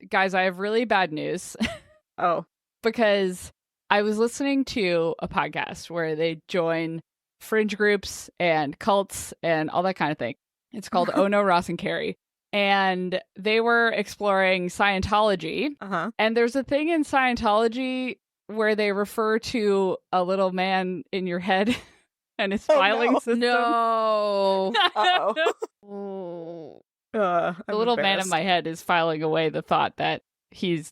guys, I have really bad news. Oh. Because I was listening to a podcast where they join fringe groups and cults and all that kind of thing. It's called Oh No, Ross and Carrie. And they were exploring Scientology. Uh-huh. And there's a thing in Scientology where they refer to a little man in your head and his filing system. No. Uh-oh. The little man in my head is filing away the thought that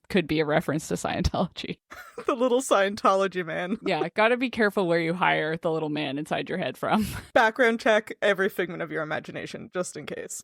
could be a reference to Scientology. The little Scientology man. Yeah, gotta be careful where you hire the little man inside your head from. Background check every figment of your imagination, just in case.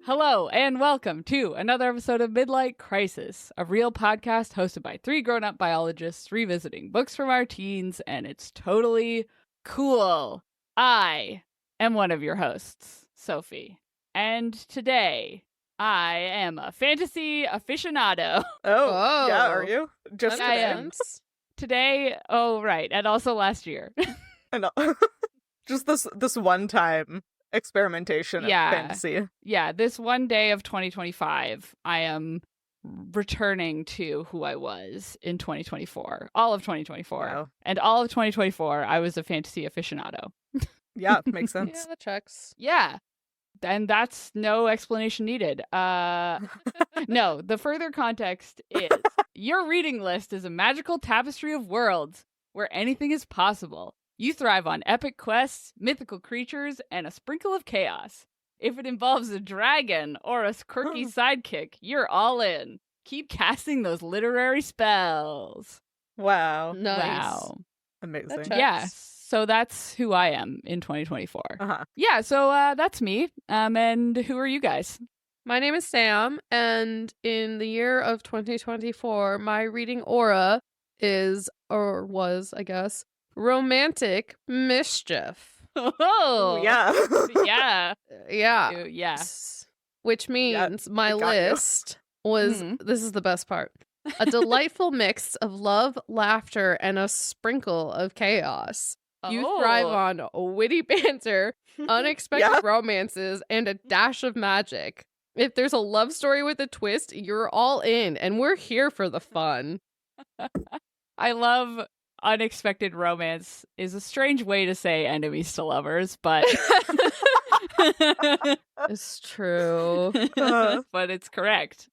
Hello, and welcome to another episode of Midlight Crisis, a real podcast hosted by three grown-up biologists revisiting books from our teens, and it's totally cool. I am one of your hosts, Sophie, and today I am a fantasy aficionado. Oh, yeah, are you? Just today? Today, oh, right, and also last year. I know. Just this one time experimentation of fantasy. Yeah, this one day of 2025, I am returning to who I was in 2024. All of 2024. Wow. And all of 2024, I was a fantasy aficionado. Yeah, makes sense. Yeah, that checks. Yeah. And that's no explanation needed. No, the further context is your reading list is a magical tapestry of worlds where anything is possible. You thrive on epic quests, mythical creatures, and a sprinkle of chaos. If it involves a dragon or a quirky sidekick, you're all in. Keep casting those literary spells. Wow. Nice. Wow. Amazing. Yeah, so that's who I am in 2024. Uh-huh. Yeah, so that's me. And who are you guys? My name is Sam, and in the year of 2024, my reading aura is, or was, I guess, romantic mischief. Oh, yeah. Yeah. Yeah. Yeah. Which means my got you. list was, this is the best part, a delightful mix of love, laughter, and a sprinkle of chaos. You thrive on witty banter, unexpected romances, and a dash of magic. If there's a love story with a twist, you're all in, and we're here for the fun. I love unexpected romance is a strange way to say enemies to lovers, but It's true. but it's correct.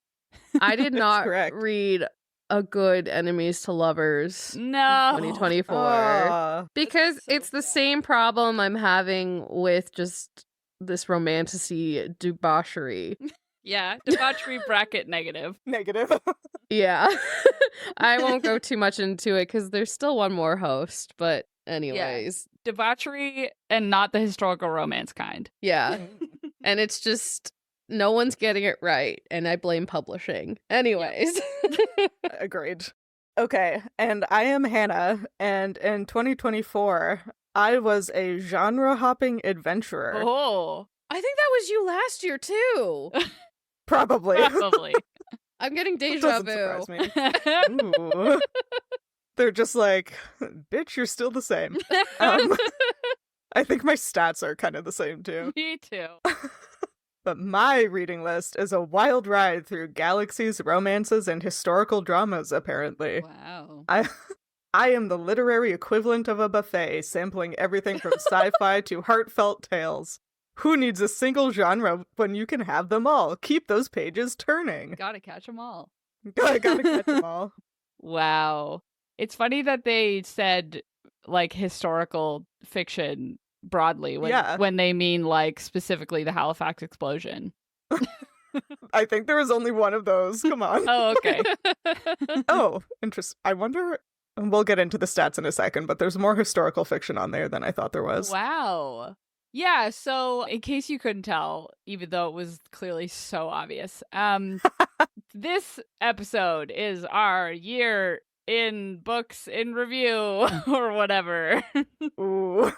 I did not correct. read a good enemies to lovers No. 2024 because it's the same problem I'm having with just this romantasy debauchery. Yeah, debauchery bracket negative. Negative. Yeah. I won't go too much into it because there's still one more host, but anyways. Debauchery and not the historical romance kind. Yeah. And it's just no one's getting it right, and I blame publishing. Anyways. Agreed. Okay, and I am Hannah, and in 2024, I was a genre-hopping adventurer. Oh. I think that was you last year too. Probably. Probably. I'm getting deja Doesn't vu. surprise me. Ooh. They're just like, bitch, you're still the same. I think my stats are kind of the same too. Me too. But my reading list is a wild ride through galaxies, romances, and historical dramas, apparently. Wow. I am the literary equivalent of a buffet, sampling everything from sci-fi to heartfelt tales. Who needs a single genre when you can have them all? Keep those pages turning. Gotta catch them all. Gotta catch them all. Wow. It's funny that they said like historical fiction broadly when they mean like specifically the Halifax explosion. I think there was only one of those. Come on. Oh, okay. Oh, interesting. I wonder, we'll get into the stats in a second, but there's more historical fiction on there than I thought there was. Wow. Yeah, so in case you couldn't tell, even though it was clearly so obvious, this episode is our year in books in review or whatever. Ooh.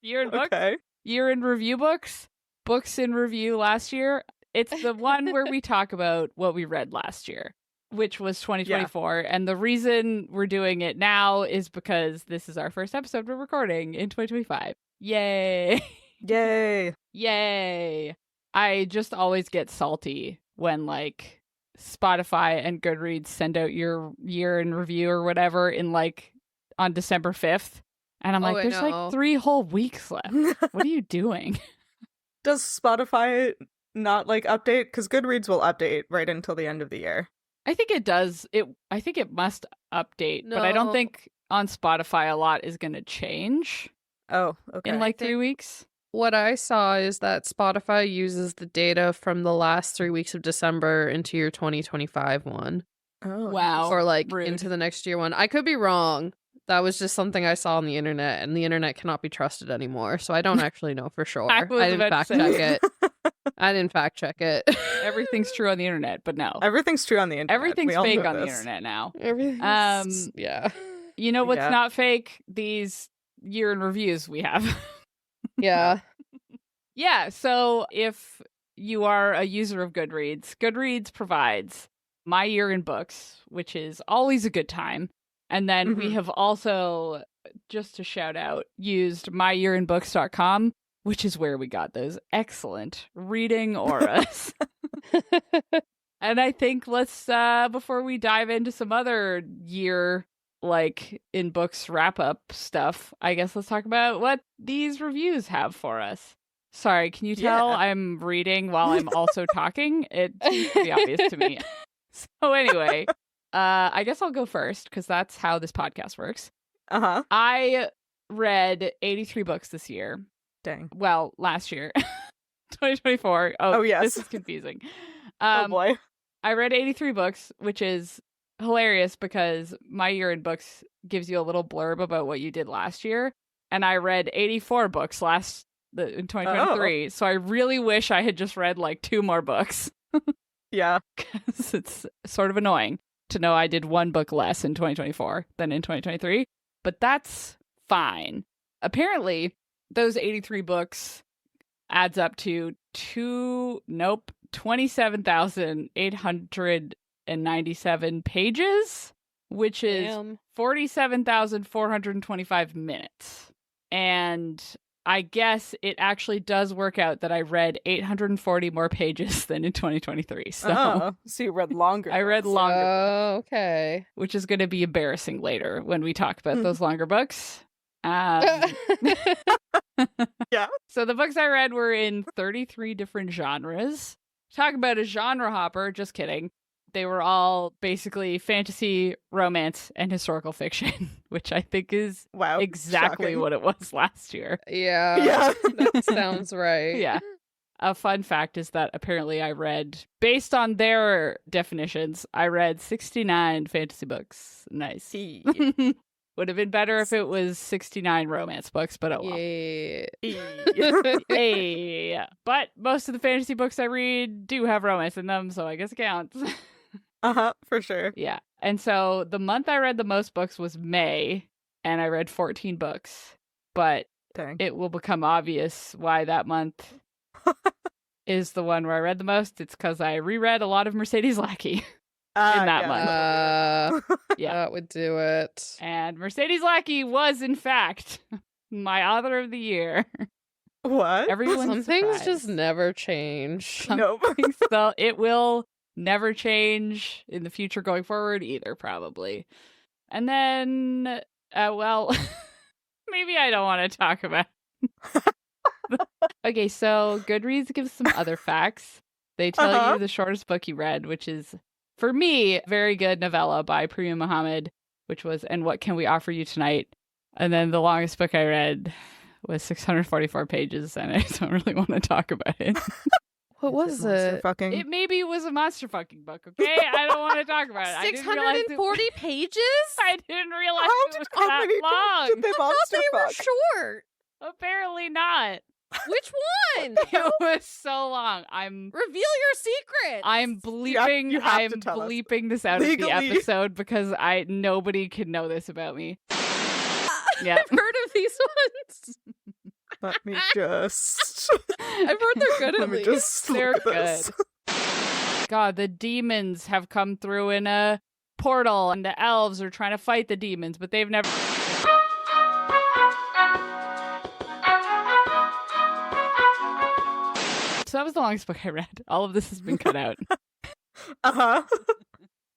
Year in books? Okay. Year in review books? Books in review last year? It's the one where we talk about what we read last year, which was 2024. Yeah. And the reason we're doing it now is because this is our first episode we're recording in 2025. Yay. Yay. Yay. I just always get salty when like Spotify and Goodreads send out your year in review or whatever in like on December 5th. And I'm like, there's like 3 whole weeks left. What are you doing? Does Spotify not like update? Because Goodreads will update right until the end of the year. I think it does. I think it must update, but I don't think on Spotify a lot is going to change. Oh, okay. In like 3 weeks. What I saw is that Spotify uses the data from the last 3 weeks of December into your 2025 one. Oh, wow. Or like rude. Into the next year one. I could be wrong. That was just something I saw on the internet, and the internet cannot be trusted anymore. So I don't actually know for sure. I didn't fact check it. I didn't fact check it. Everything's true on the internet, but no. Everything's true on the internet. Everything's fake on the internet now. Everything's yeah. You know what's not fake? These year in reviews we have. Yeah. Yeah, so if you are a user of Goodreads, Goodreads provides My Year in Books, which is always a good time. And then we have also, just to shout out, used myyearinbooks.com, which is where we got those excellent reading auras. And I think let's, before we dive into some other year, like, in books wrap-up stuff, I guess let's talk about what these reviews have for us. Sorry, can you tell I'm reading while I'm also talking? It seems pretty obvious to me. So anyway... I guess I'll go first because that's how this podcast works. I read 83 books this year. Dang. Well, last year. 2024. Oh, yes. This is confusing. Oh, boy. I read 83 books, which is hilarious because My Year in Books gives you a little blurb about what you did last year. And I read 84 books in 2023. Oh. So I really wish I had just read like 2 more books. Yeah. Because it's sort of annoying to know I did 1 book less in 2024 than in 2023, but that's fine. Apparently, those 83 books adds up to 27,897 pages, which is 47,425 minutes. And I guess it actually does work out that I read 840 more pages than in 2023. So you read longer. I read longer. Oh, okay. Which is going to be embarrassing later when we talk about those longer books. Yeah. So the books I read were in 33 different genres. Talk about a genre hopper. Just kidding. They were all basically fantasy, romance, and historical fiction, which I think is exactly what it was last year. Yeah. That sounds right. Yeah. A fun fact is that apparently I read, based on their definitions, I read 69 fantasy books. Nice. Would have been better if it was 69 romance books, but oh well. Yeah. But most of the fantasy books I read do have romance in them, so I guess it counts. For sure. Yeah. And so the month I read the most books was May, and I read 14 books. But it will become obvious why that month is the one where I read the most. It's because I reread a lot of Mercedes Lackey in that month. Yeah. That would do it. And Mercedes Lackey was, in fact, my author of the year. What? Some things just never change. Nope. So it will never change in the future going forward either, probably. And then, maybe I don't want to talk about Okay, so Goodreads gives some other facts. They tell you the shortest book you read, which is, for me, Very Good Novella by Prima Muhammad, which was And What Can We Offer You Tonight? And then the longest book I read was 644 pages, and I don't really want to talk about it. What was it? It maybe was a monster fucking book, okay? I don't want to talk about it. 640 pages? I didn't realize it was that long. Did they monster were short. Apparently not. Which one? It was so long. Reveal your secret. I'm bleeping. You have I'm to tell us. bleeping this out Legally. of the episode because nobody can know this about me. Yeah, I've heard of these ones. Let me just. I've heard they're good. Let me just. They're look at good. this. God, the demons have come through in a portal and the elves are trying to fight the demons, but they've never... So that was the longest book I read. All of this has been cut out. Uh-huh.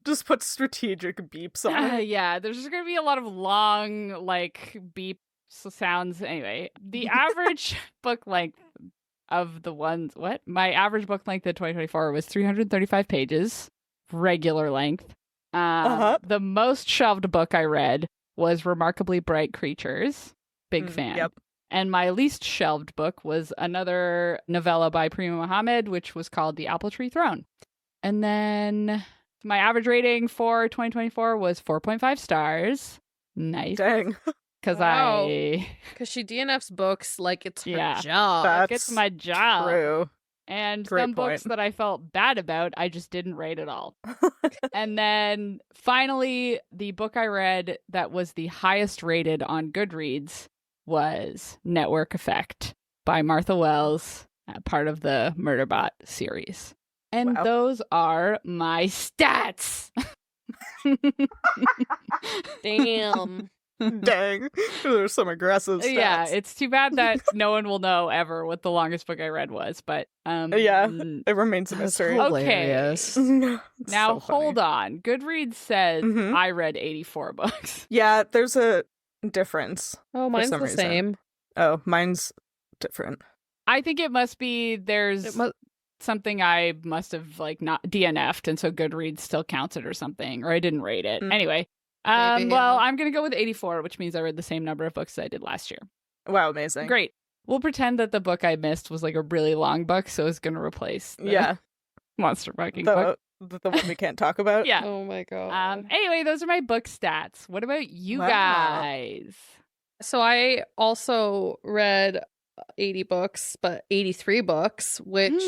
Just put strategic beeps on it. Yeah, there's just going to be a lot of long, like, beep sounds. Anyway, the average book length of the ones... What? My average book length in 2024 was 335 pages, regular length. The most shelved book I read was Remarkably Bright Creatures. Big fan. Yep. And my least shelved book was another novella by Prima Muhammad, which was called The Apple Tree Throne. And then my average rating for 2024 was 4.5 stars. Nice. Dang. Because she DNFs books like it's her job. That's it's my job. True. And Great some books point. that I felt bad about, I just didn't rate at all. And then finally, the book I read that was the highest rated on Goodreads was Network Effect by Martha Wells, part of the Murderbot series. And those are my stats. Damn. Dang. There's some aggressive stats. Yeah, it's too bad that no one will know ever what the longest book I read was, but it remains a mystery. Hilarious. Now So funny. hold on. Goodreads says I read 84 books. Yeah, there's a difference. Oh, for mine's some the reason. same. Oh, mine's different. I think it must be something I must have like not DNF'd, and so Goodreads still counts it or something, or I didn't rate it. Anyway, Maybe, well, yeah. I'm gonna go with 84, which means I read the same number of books as I did last year. Wow, amazing. Great. We'll pretend that the book I missed was like a really long book, so it's gonna replace the monster fucking book. The one we can't talk about? Yeah. Oh my god. Anyway, those are my book stats. What about you Wow. guys? So I also read 80 books, but 83 books, which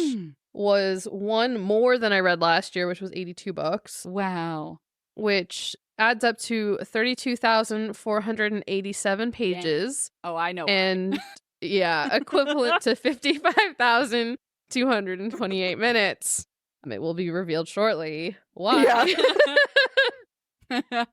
was one more than I read last year, which was 82 books. Wow. Which adds up to 32,487 pages. Oh, I know. And yeah, equivalent to 55,228 minutes. It will be revealed shortly. Why? Yeah.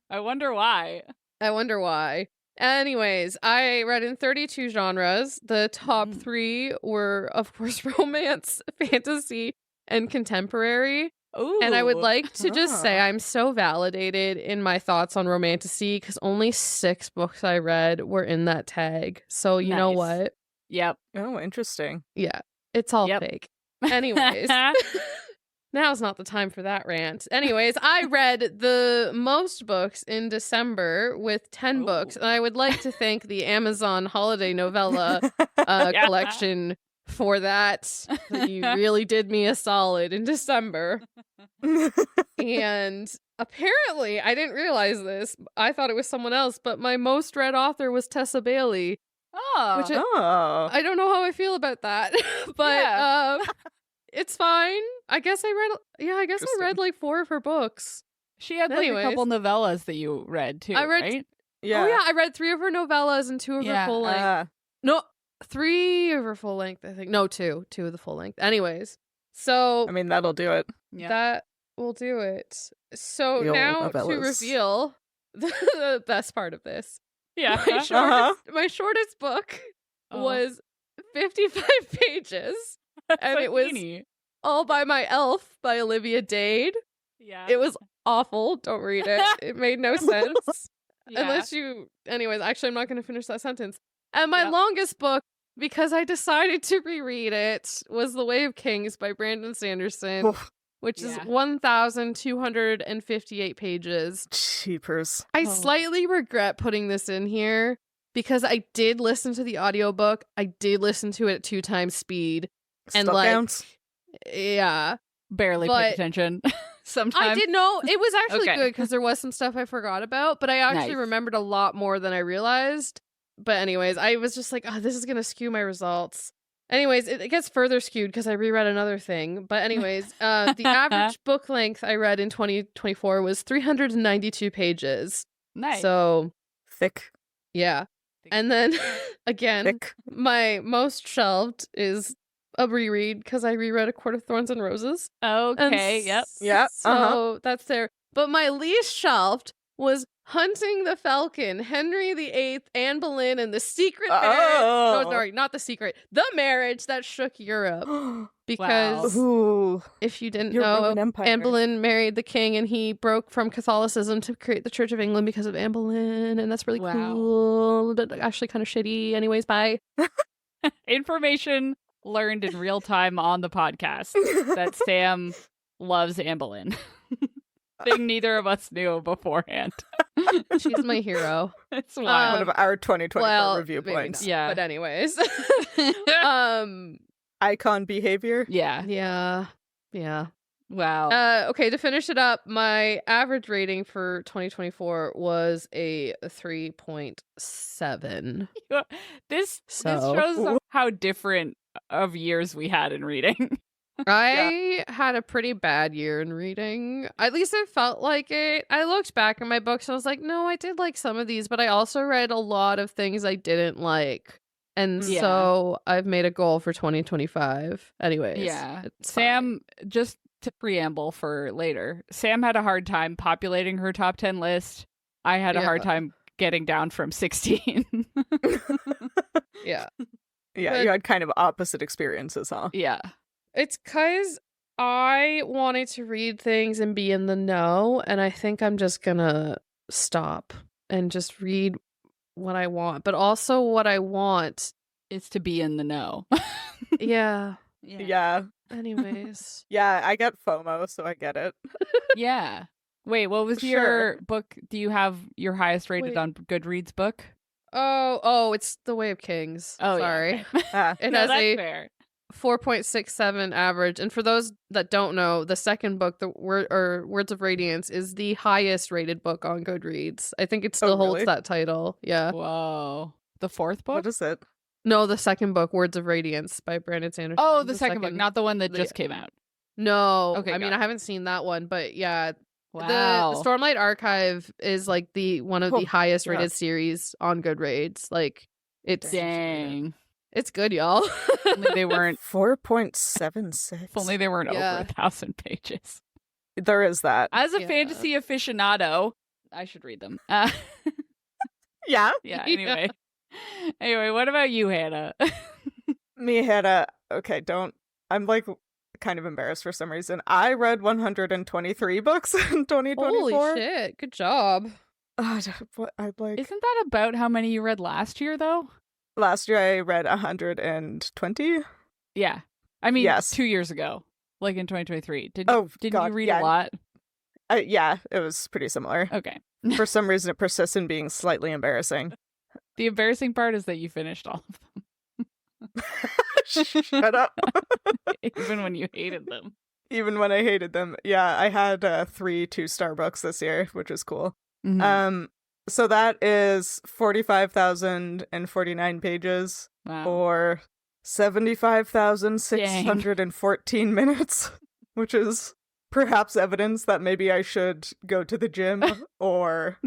I wonder why. I wonder why. Anyways, I read in 32 genres. The top 3 were, of course, romance, fantasy, and contemporary. Ooh. And I would like to just say I'm so validated in my thoughts on romantasy because only 6 books I read were in that tag. So you know what? Yep. Oh, interesting. Yeah, it's all fake. Anyways. Now's not the time for that rant. Anyways, I read the most books in December with 10 books. And I would like to thank the Amazon holiday novella collection for that. You really did me a solid in December. And apparently, I didn't realize this. I thought it was someone else, but my most read author was Tessa Bailey. Oh. Which I don't know how I feel about that. But it's fine. I guess I read like 4 of her books. She had like a couple novellas that you read too, right? Yeah. Oh yeah, I read 3 of her novellas and 2 of her full length. No, 3 of her full length, I think. No, 2 of the full length. Anyways, so I mean that'll do it. That will do it. So The old now to novellas. reveal the best part of this. Yeah. My shortest book was 55 pages. And it was All by My Elf by Olivia Dade. Yeah. It was awful. Don't read it. It made no sense. Unless you... Anyways, actually, I'm not going to finish that sentence. And my longest book, because I decided to reread it, was The Way of Kings by Brandon Sanderson, which is 1,258 pages. Cheapers. I slightly regret putting this in here because I did listen to the audiobook. I did listen to it at 2 times speed. And Still counts. Yeah. Barely paid attention. Sometimes. I did know it was actually good because there was some stuff I forgot about, but I actually remembered a lot more than I realized. But anyways, I was just like, oh, this is going to skew my results. Anyways, it gets further skewed because I reread another thing. But anyways, the average book length I read in 2024 was 392 pages. Nice. So thick. Yeah. And then again, my most shelved is a reread because I reread A Court of Thorns and Roses. Okay, yep. Yeah, So that's there. But my least shelved was Hunting the Falcon, Henry VIII, Anne Boleyn, and the Secret Marriage. No, sorry, not the secret. The marriage that shook Europe. Because if you didn't know, Anne Boleyn married the king and he broke from Catholicism to create the Church of England because of Anne Boleyn. And that's really cool. Actually kind of shitty. Anyways, bye. Information learned in real time on the podcast that Sam loves Anne Boleyn. Thing neither of us knew beforehand. She's my hero. It's wild. One of our 2024 review points. Yeah. But anyways. Icon behavior. Yeah. Wow. Okay, to finish it up, my average rating for 2024 was a 3.7. This shows how different of years we had in reading. I had a pretty bad year in reading. At least it felt like it. I looked back at my books and I was like, no, I did like some of these, but I also read a lot of things I didn't like. And so I've made a goal for 2025. Anyways. Yeah. Sam, just to preamble for later, Sam had a hard time populating her top 10 list. I had a hard time getting down from 16. Yeah. Yeah, But you had kind of opposite experiences, huh? Yeah. It's because I wanted to read things and be in the know, and I think I'm just gonna stop and just read what I want. But also what I want is to be in the know. Yeah. Anyways. Yeah, I get FOMO, so I get it. Yeah. Wait, what was your book? Do you have your highest rated on Goodreads book? Oh, it's The Way of Kings. Oh, sorry. Yeah, okay. It has a 4.67 average. And for those that don't know, the second book, Words of Radiance, is the highest rated book on Goodreads. I think it still holds that title. Yeah. Whoa. The fourth book? What is it? No, the second book, Words of Radiance by Brandon Sanderson. Oh, the second book, not the one that just came out. No. Okay. I mean, I haven't seen that one, but yeah. Wow. The Stormlight Archive is like one of the highest rated series on Goodreads. Like, it's dang. It's good, y'all. If only they weren't 4.76. If only they weren't over 1,000 pages. There is that. As a fantasy aficionado, I should read them. Yeah. Anyway. Anyway, what about you, Hannah? Me, Hannah. Okay, I'm like kind of embarrassed for some reason. I read 123 books in 2024. Holy shit. Good job. Isn't that about how many you read last year, though? Last year I read 120. Yeah. I mean, yes. 2 years ago, like in 2023. Didn't you read a lot? Yeah, it was pretty similar. Okay. For some reason, it persists in being slightly embarrassing. The embarrassing part is that you finished all of them. Shut up. Even when you hated them. Even when I hated them. Yeah, I had 3 2-star books this year, which is cool. Mm-hmm. So that is 45,049 pages, or 75,614 minutes, which is perhaps evidence that maybe I should go to the gym or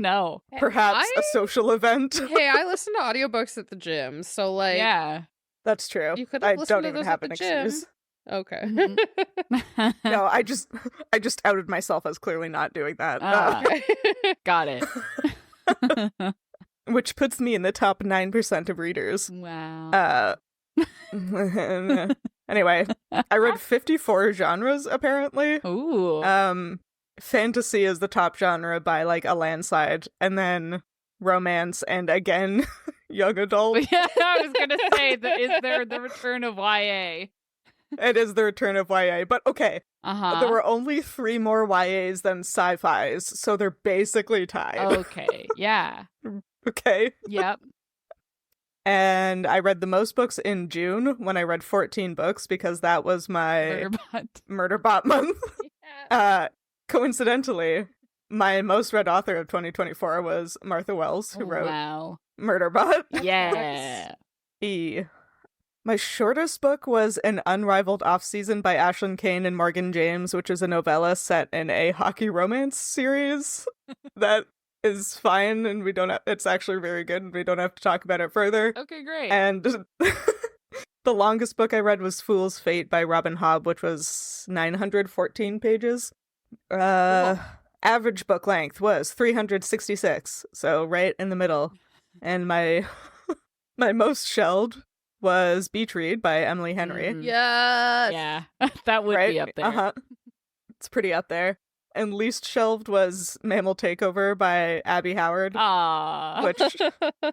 perhaps a social event. Hey, I listen to audiobooks at the gym, so like that's true. You could I listen don't to even those have at an the gym. excuse. Okay. No, I just outed myself as clearly not doing that. Got it. Which puts me in the top 9% of readers. Wow. Anyway, I read 54 genres apparently. Ooh. Fantasy is the top genre by like a landslide, and then romance, and again young adult. Yeah, I was gonna say, is there the return of YA? It is the return of YA, but okay. There were only 3 more YAs than sci-fis, so they're basically tied. Okay, yeah. Okay. Yep. And I read the most books in June when I read 14 books because that was my Murderbot month. Yeah. Coincidentally, my most read author of 2024 was Martha Wells, who wrote Murderbot. Yeah. My shortest book was An Unrivaled Off-Season by Ashlyn Kane and Morgan James, which is a novella set in a hockey romance series that is fine, and it's actually very good, and we don't have to talk about it further. Okay, great. And The longest book I read was Fool's Fate by Robin Hobb, which was 914 pages. Average book length was 366, so right in the middle. And my most shelved was Beach Read by Emily Henry. Yes. Yeah, that would be up there. It's pretty up there. And least shelved was Mammal Takeover by Abby Howard. Aww. Which,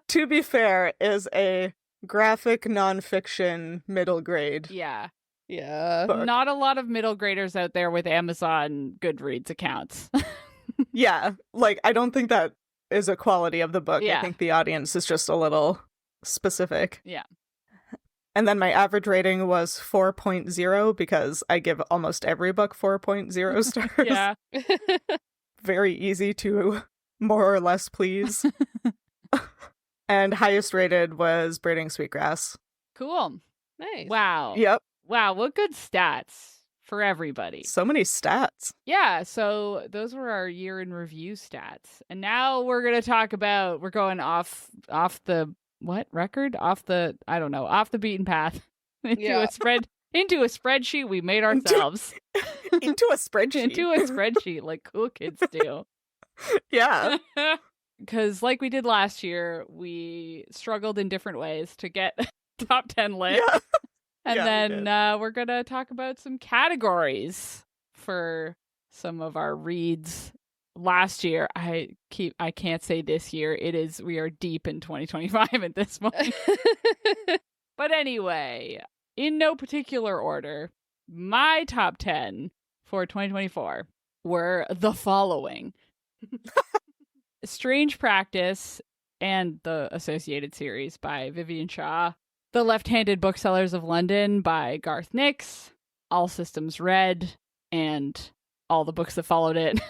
to be fair, is a graphic nonfiction middle grade. Yeah. Yeah. book. Not a lot of middle graders out there with Amazon Goodreads accounts. Yeah, like, I don't think that is a quality of the book. Yeah. I think the audience is just a little specific. Yeah. And then my average rating was 4.0 because I give almost every book 4.0 stars. Yeah. Very easy to more or less please. And highest rated was Braiding Sweetgrass. Cool. Nice. Wow. Yep. Wow, what good stats for everybody. So many stats. Yeah, so those were our year in review stats. And now we're going to talk about, we're going off the what record? Off the beaten path into a spreadsheet we made ourselves. Into a spreadsheet. Into a spreadsheet like cool kids do. Yeah. Because like we did last year, we struggled in different ways to get top 10 lists. Yeah. And Yeah, then we're going to talk about some categories for some of our reads. Last year, I can't say this year. We are deep in 2025 at this point. But anyway, in no particular order, my top 10 for 2024 were the following. Strange Practice and the associated series by Vivian Shaw. The Left-Handed Booksellers of London by Garth Nix. All Systems Red and all the books that followed it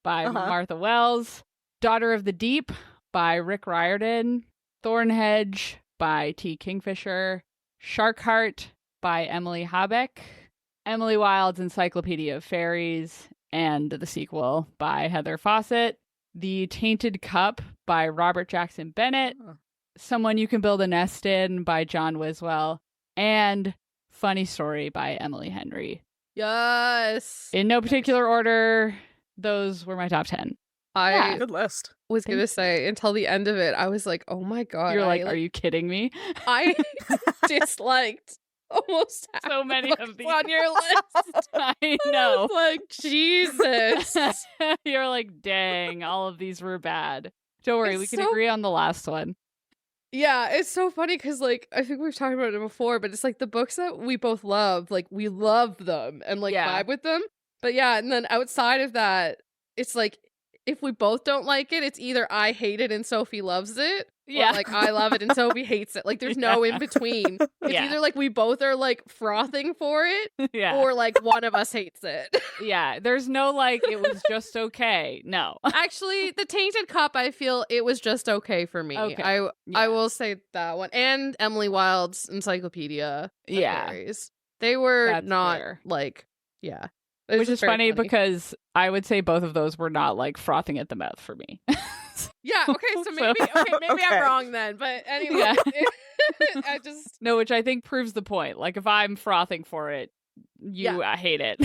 by Martha Wells. Daughter of the Deep by Rick Riordan. Thornhedge by T. Kingfisher. Sharkheart by Emily Habeck. Emily Wilde's Encyclopedia of Fairies and the sequel by Heather Fawcett. The Tainted Cup by Robert Jackson Bennett. Someone You Can Build a Nest In by John Wiswell. And Funny Story by Emily Henry. Yes. In no particular order, those were my top 10. I Good list. was going to say, until the end of it, I was like, oh my God. You're like, are you kidding me? I disliked almost half So many the of these books on your list. I I know. was like, Jesus. You're like, dang, all of these were bad. Don't worry, It's we can so- agree on the last one. Yeah, it's so funny because, like, I think we've talked about it before, but it's like the books that we both love, like, we love them and, like, Yeah. vibe with them. But yeah, and then outside of that, it's like, if we both don't like it, it's either I hate it and Sophie loves it, Yeah. or, like, I love it and Sophie hates it. Like, there's no in between. It's Yeah. either, like, we both are, like, frothing for it, Yeah. or, like, one of us hates it. Yeah. There's no, like, it was just okay. No. Actually, the Tainted Cup, I feel it was just okay for me. Okay. I Yeah. will say that one. And Emily Wilde's Encyclopedia of Yeah. Fairies. They were That's not fair. like, yeah. It was Which is just very funny because I would say both of those were not like frothing at the mouth for me. Yeah, okay, so maybe maybe Okay. I'm wrong then. But anyway, Yeah. I just No, which I think proves the point. Like if I'm frothing for it, you hate it.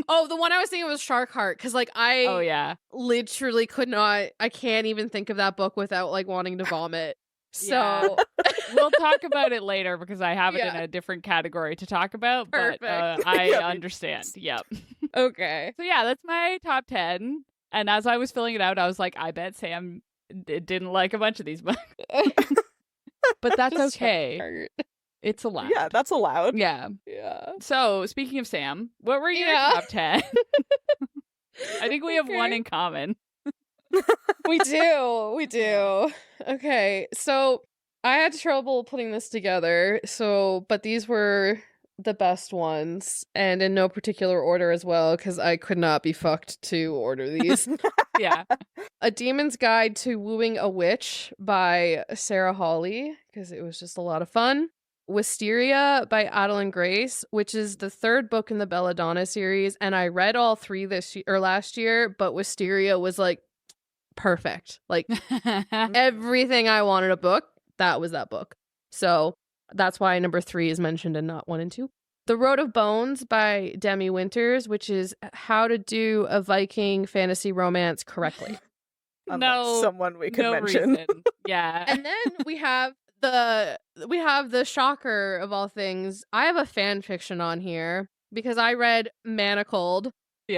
Oh, the one I was thinking was Sharkheart, because like Oh I yeah. literally could not, I can't even think of that book without like wanting to vomit. Yeah. So We'll talk about it later because I have it in Yeah. a different category to talk about. But Perfect. I Yeah. understand. Yep. okay. So yeah, that's my top 10. And as I was filling it out, I was like, I bet Sam didn't like a bunch of these books. But that's Just okay. Sharkheart. It's allowed. Yeah, that's allowed. Yeah. Yeah. So speaking of Sam, what were your Yeah. top 10? I think we have one Okay. in common. We do. We do. Okay. So I had trouble putting this together. But these were the best ones, and in no particular order as well, because I could not be fucked to order these. Yeah. A Demon's Guide to Wooing a Witch by Sarah Hawley, because it was just a lot of fun. Wisteria by Adeline Grace, which is the third book in the Belladonna series, and I read all three last year, but Wisteria was like perfect. Like everything I wanted a book, that was that book. So That's why number 3 is mentioned and not 1 and 2. The Road of Bones by Demi Winters, which is how to do a Viking fantasy romance correctly. Someone we could mention. Reason. Yeah. And then we have the shocker of all things. I have a fan fiction on here because I read Manacled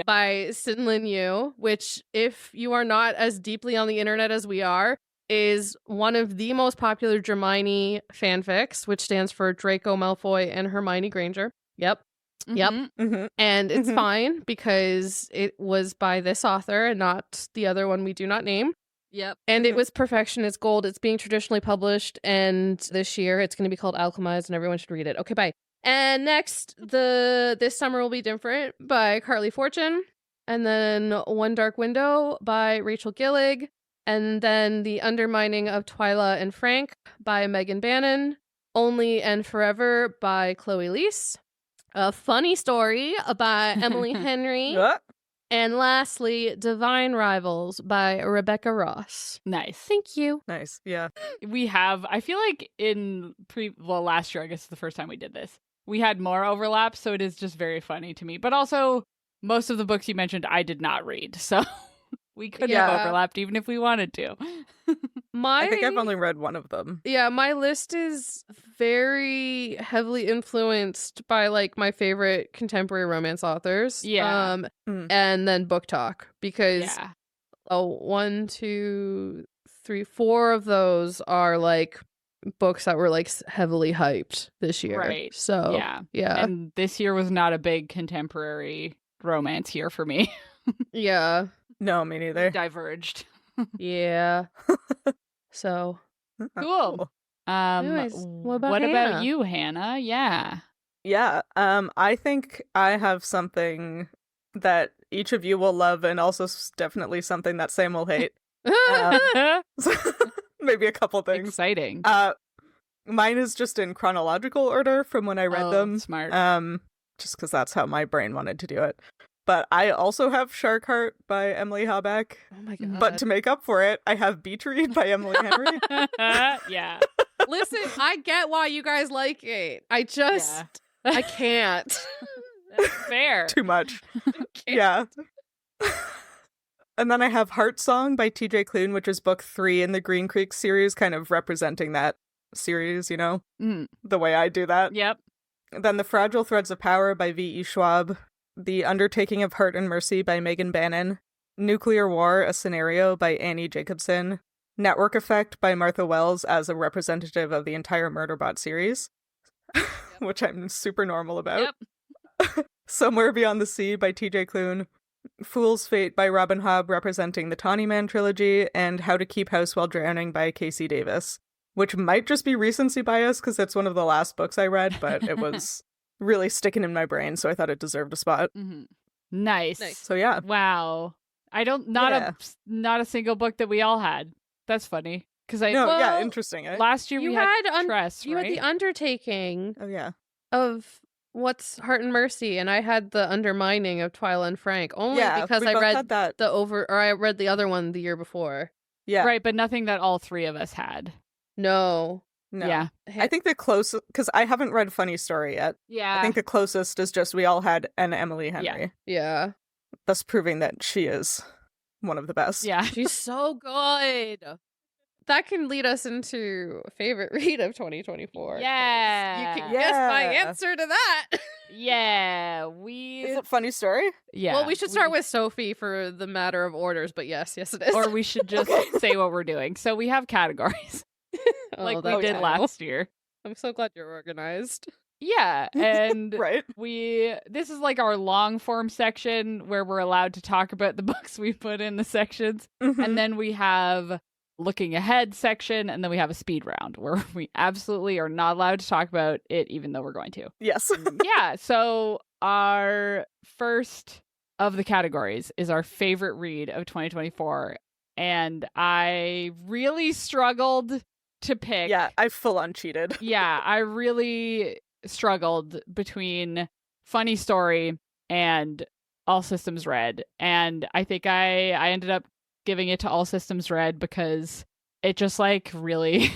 by Sinlin Yu, which, if you are not as deeply on the internet as we are, is one of the most popular Hermione fanfics, which stands for Draco Malfoy and Hermione Granger. Yep. And it's fine because it was by this author and not the other one we do not name. Yep. And it was perfection. It's gold. It's being traditionally published, and this year it's going to be called Alchemized, and everyone should read it. Okay, bye. And next, This Summer Will Be Different by Carly Fortune, and then One Dark Window by Rachel Gillig, and then The Undermining of Twyla and Frank by Megan Bannon, Only and Forever by Chloe Leese, A Funny Story by Emily Henry, and lastly, Divine Rivals by Rebecca Ross. Nice. Thank you. Nice. Yeah. We have, I feel like last year, I guess is the first time we did this, we had more overlap, so it is just very funny to me. But also, most of the books you mentioned, I did not read, so we could have overlapped even if we wanted to. I think I've only read one of them. Yeah, my list is very heavily influenced by like my favorite contemporary romance authors. Yeah. And then book talk, because 1, 2, 3, 4 of those are like books that were like heavily hyped this year. Right. So yeah. And this year was not a big contemporary romance year for me. Yeah. No, me neither. Diverged. Yeah. So cool. Anyways, what about you, Hannah? Yeah. Yeah. I think I have something that each of you will love, and also definitely something that Sam will hate. Maybe a couple things. Exciting. Mine is just in chronological order from when I read them. Smart. Just because that's how my brain wanted to do it. But I also have Shark Heart by Emily Habeck. Oh my god. But to make up for it, I have Beach Read by Emily Henry. Yeah. Listen, I get why you guys like it. I can't. That's fair. Too much. Yeah. And then I have Heart Song by TJ Klune, which is book 3 in the Green Creek series, kind of representing that series, you know? The way I do that. Yep. Then The Fragile Threads of Power by V.E. Schwab. The Undertaking of Heart and Mercy by Megan Bannon, Nuclear War, a Scenario by Annie Jacobson, Network Effect by Martha Wells as a representative of the entire Murderbot series, which I'm super normal about. Yep. Somewhere Beyond the Sea by TJ Klune, Fool's Fate by Robin Hobb representing the Tawny Man trilogy, and How to Keep House While Drowning by Casey Davis, which might just be recency bias because it's one of the last books I read, but it was really sticking in my brain, so I thought it deserved a spot. Nice. So yeah. Wow. Not a single book that we all had. That's funny. Interesting. Last year we had Tress, you had The Undertaking. Oh yeah. Of What's Heart and Mercy, and I had The Undermining of Twyla and Frank. Only because I read I read the other one the year before. Yeah. Right, but nothing that all 3 of us had. No. Yeah. I think the closest, because I haven't read Funny Story yet. Yeah. I think the closest is just we all had an Emily Henry. Yeah. Thus proving that she is one of the best. Yeah. She's so good. That can lead us into favorite read of 2024. Yeah. You can guess my answer to that. Yeah. Is it Funny Story? Yeah. Well, we should start with Sophie for the matter of orders, but yes, it is. Or we should just say what we're doing. So we have categories. Like we did last year. I'm so glad you're organized. Yeah, and right. This is like our long form section where we're allowed to talk about the books we put in the sections. And then we have looking ahead section, and then we have a speed round where we absolutely are not allowed to talk about it even though we're going to. Yes. Yeah, so our first of the categories is our favorite read of 2024, and I really struggled to pick. Yeah, I full on cheated. Yeah, I really struggled between Funny Story and All Systems Red, and I think I ended up giving it to All Systems Red because it just like really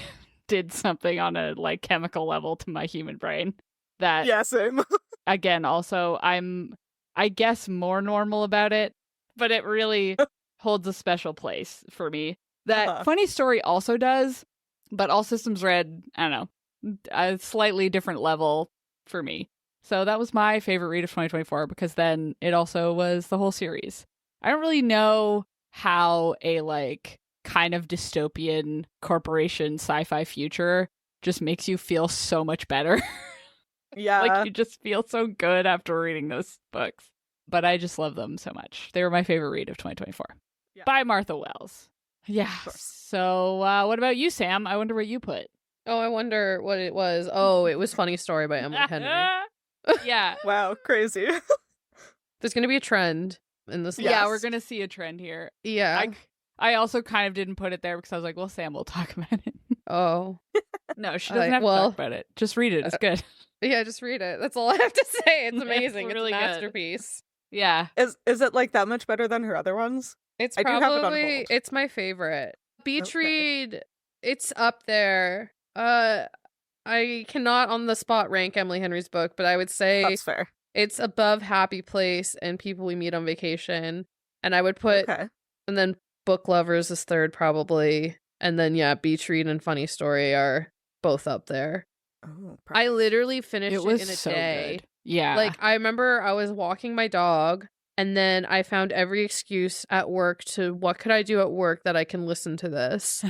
did something on a like chemical level to my human brain that Yeah, same. again, also I'm I guess more normal about it, but it really holds a special place for me. That Funny Story also does, but All Systems Red, I don't know, a slightly different level for me. So that was my favorite read of 2024 because then it also was the whole series. I don't really know how a like kind of dystopian corporation sci-fi future just makes you feel so much better. Yeah. Like you just feel so good after reading those books. But I just love them so much. They were my favorite read of 2024. Yeah. By Martha Wells. Yeah. So what about you, Sam? I wonder what you put. Oh, I wonder what it was. Oh, it was Funny Story by Emily Henry. Yeah. Wow, crazy. There's going to be a trend in this. Yeah, list. we're going to see a trend here. Yeah. I also kind of didn't put it there because I was like, well, Sam will talk about it. Oh. No, she doesn't have to talk about it. Just read it. It's good. Yeah, just read it. That's all I have to say. It's amazing. It's really a good. masterpiece. Yeah. Is it like that much better than her other ones? It's I do have it on probably hold. it's my favorite. Beach Okay. read, it's up there. I cannot on the spot rank Emily Henry's book, but I would say That's fair. it's above Happy Place and People We Meet on Vacation. And I would put Okay. and then Book Lovers is third probably. And then yeah, Beach Read and Funny Story are both up there. Oh, I literally finished it was in a so day. good. Yeah. Like, I remember I was walking my dog, and then I found every excuse at work to what could I do at work that I can listen to this.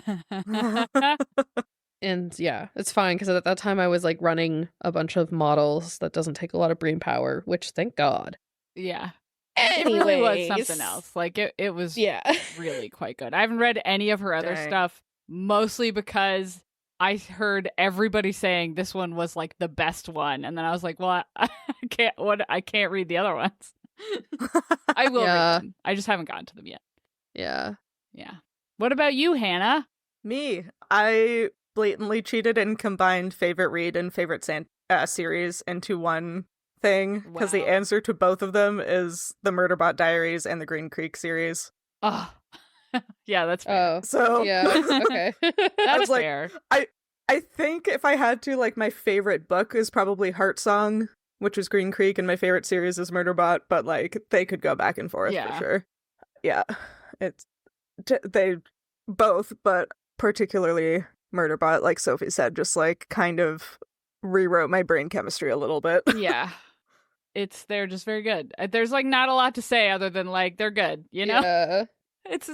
And yeah, it's fine, because at that time I was like running a bunch of models that doesn't take a lot of brain power, which thank God. Yeah. Anyways. It really was something else. Like, it was really quite good. I haven't read any of her other Dang. stuff, mostly because I heard everybody saying this one was like the best one, and then I was like, "Well, I can't read the other ones. I will read them. I just haven't gotten to them yet." Yeah. Yeah. What about you, Hannah? Me. I blatantly cheated and combined favorite read and favorite series into one thing because the Wow. answer to both of them is the Murderbot Diaries and the Green Creek series. Oh, yeah, that's fair. Oh. So Yeah. Okay. That's like, fair. I think if I had to, like, my favorite book is probably Heart Song, which is Green Creek, and my favorite series is Murderbot, but, like, they could go back and forth for sure. Yeah. They both, but particularly Murderbot, like Sophie said, just, like, kind of rewrote my brain chemistry a little bit. Yeah. They're just very good. There's, like, not a lot to say other than, like, they're good, you know? Yeah. It's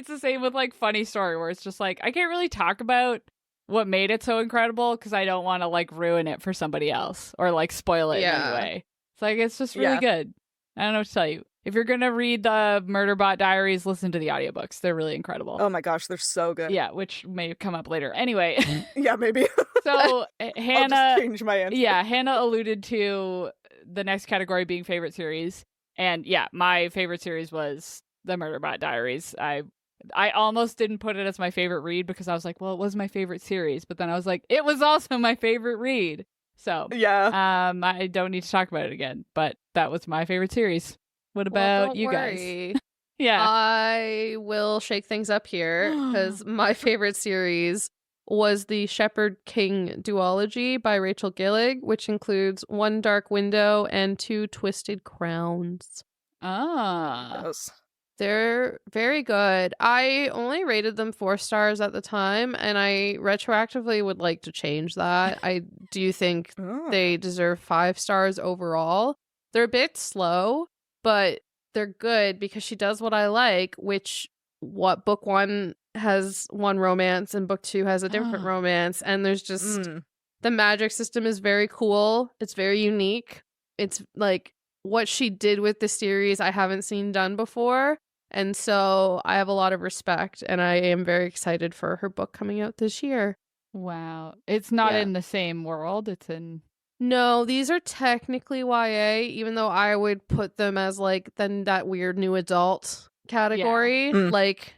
the same with, like, Funny Story, where it's just, like, I can't really talk about what made it so incredible because I don't want to like ruin it for somebody else or like spoil it in any way. It's like it's just really good. I don't know what to tell you. If you're gonna read the Murderbot Diaries, listen to the audiobooks. They're really incredible. Oh my gosh, they're so good. Yeah, which may come up later. Anyway. Yeah, maybe. So Hannah I'll just change my answer. Yeah, Hannah alluded to the next category being favorite series. And yeah, my favorite series was the Murderbot Diaries. I almost didn't put it as my favorite read because I was like, well, it was my favorite series. But then I was like, it was also my favorite read. So yeah, I don't need to talk about it again. But that was my favorite series. What about you guys? Yeah. I will shake things up here because my favorite series was the Shepherd King duology by Rachel Gillig, which includes One Dark Window and Two Twisted Crowns. Ah. Yes. They're very good. I only rated them 4 stars at the time, and I retroactively would like to change that. I do think they deserve 5 stars overall. They're a bit slow, but they're good because she does what I like, what book 1 has one romance and book 2 has a different romance, and there's just the magic system is very cool. It's very unique. It's like what she did with the series I haven't seen done before. And so I have a lot of respect, and I am very excited for her book coming out this year. Wow. It's not in the same world. It's in... No, these are technically YA, even though I would put them as like then that weird new adult category. Yeah. Like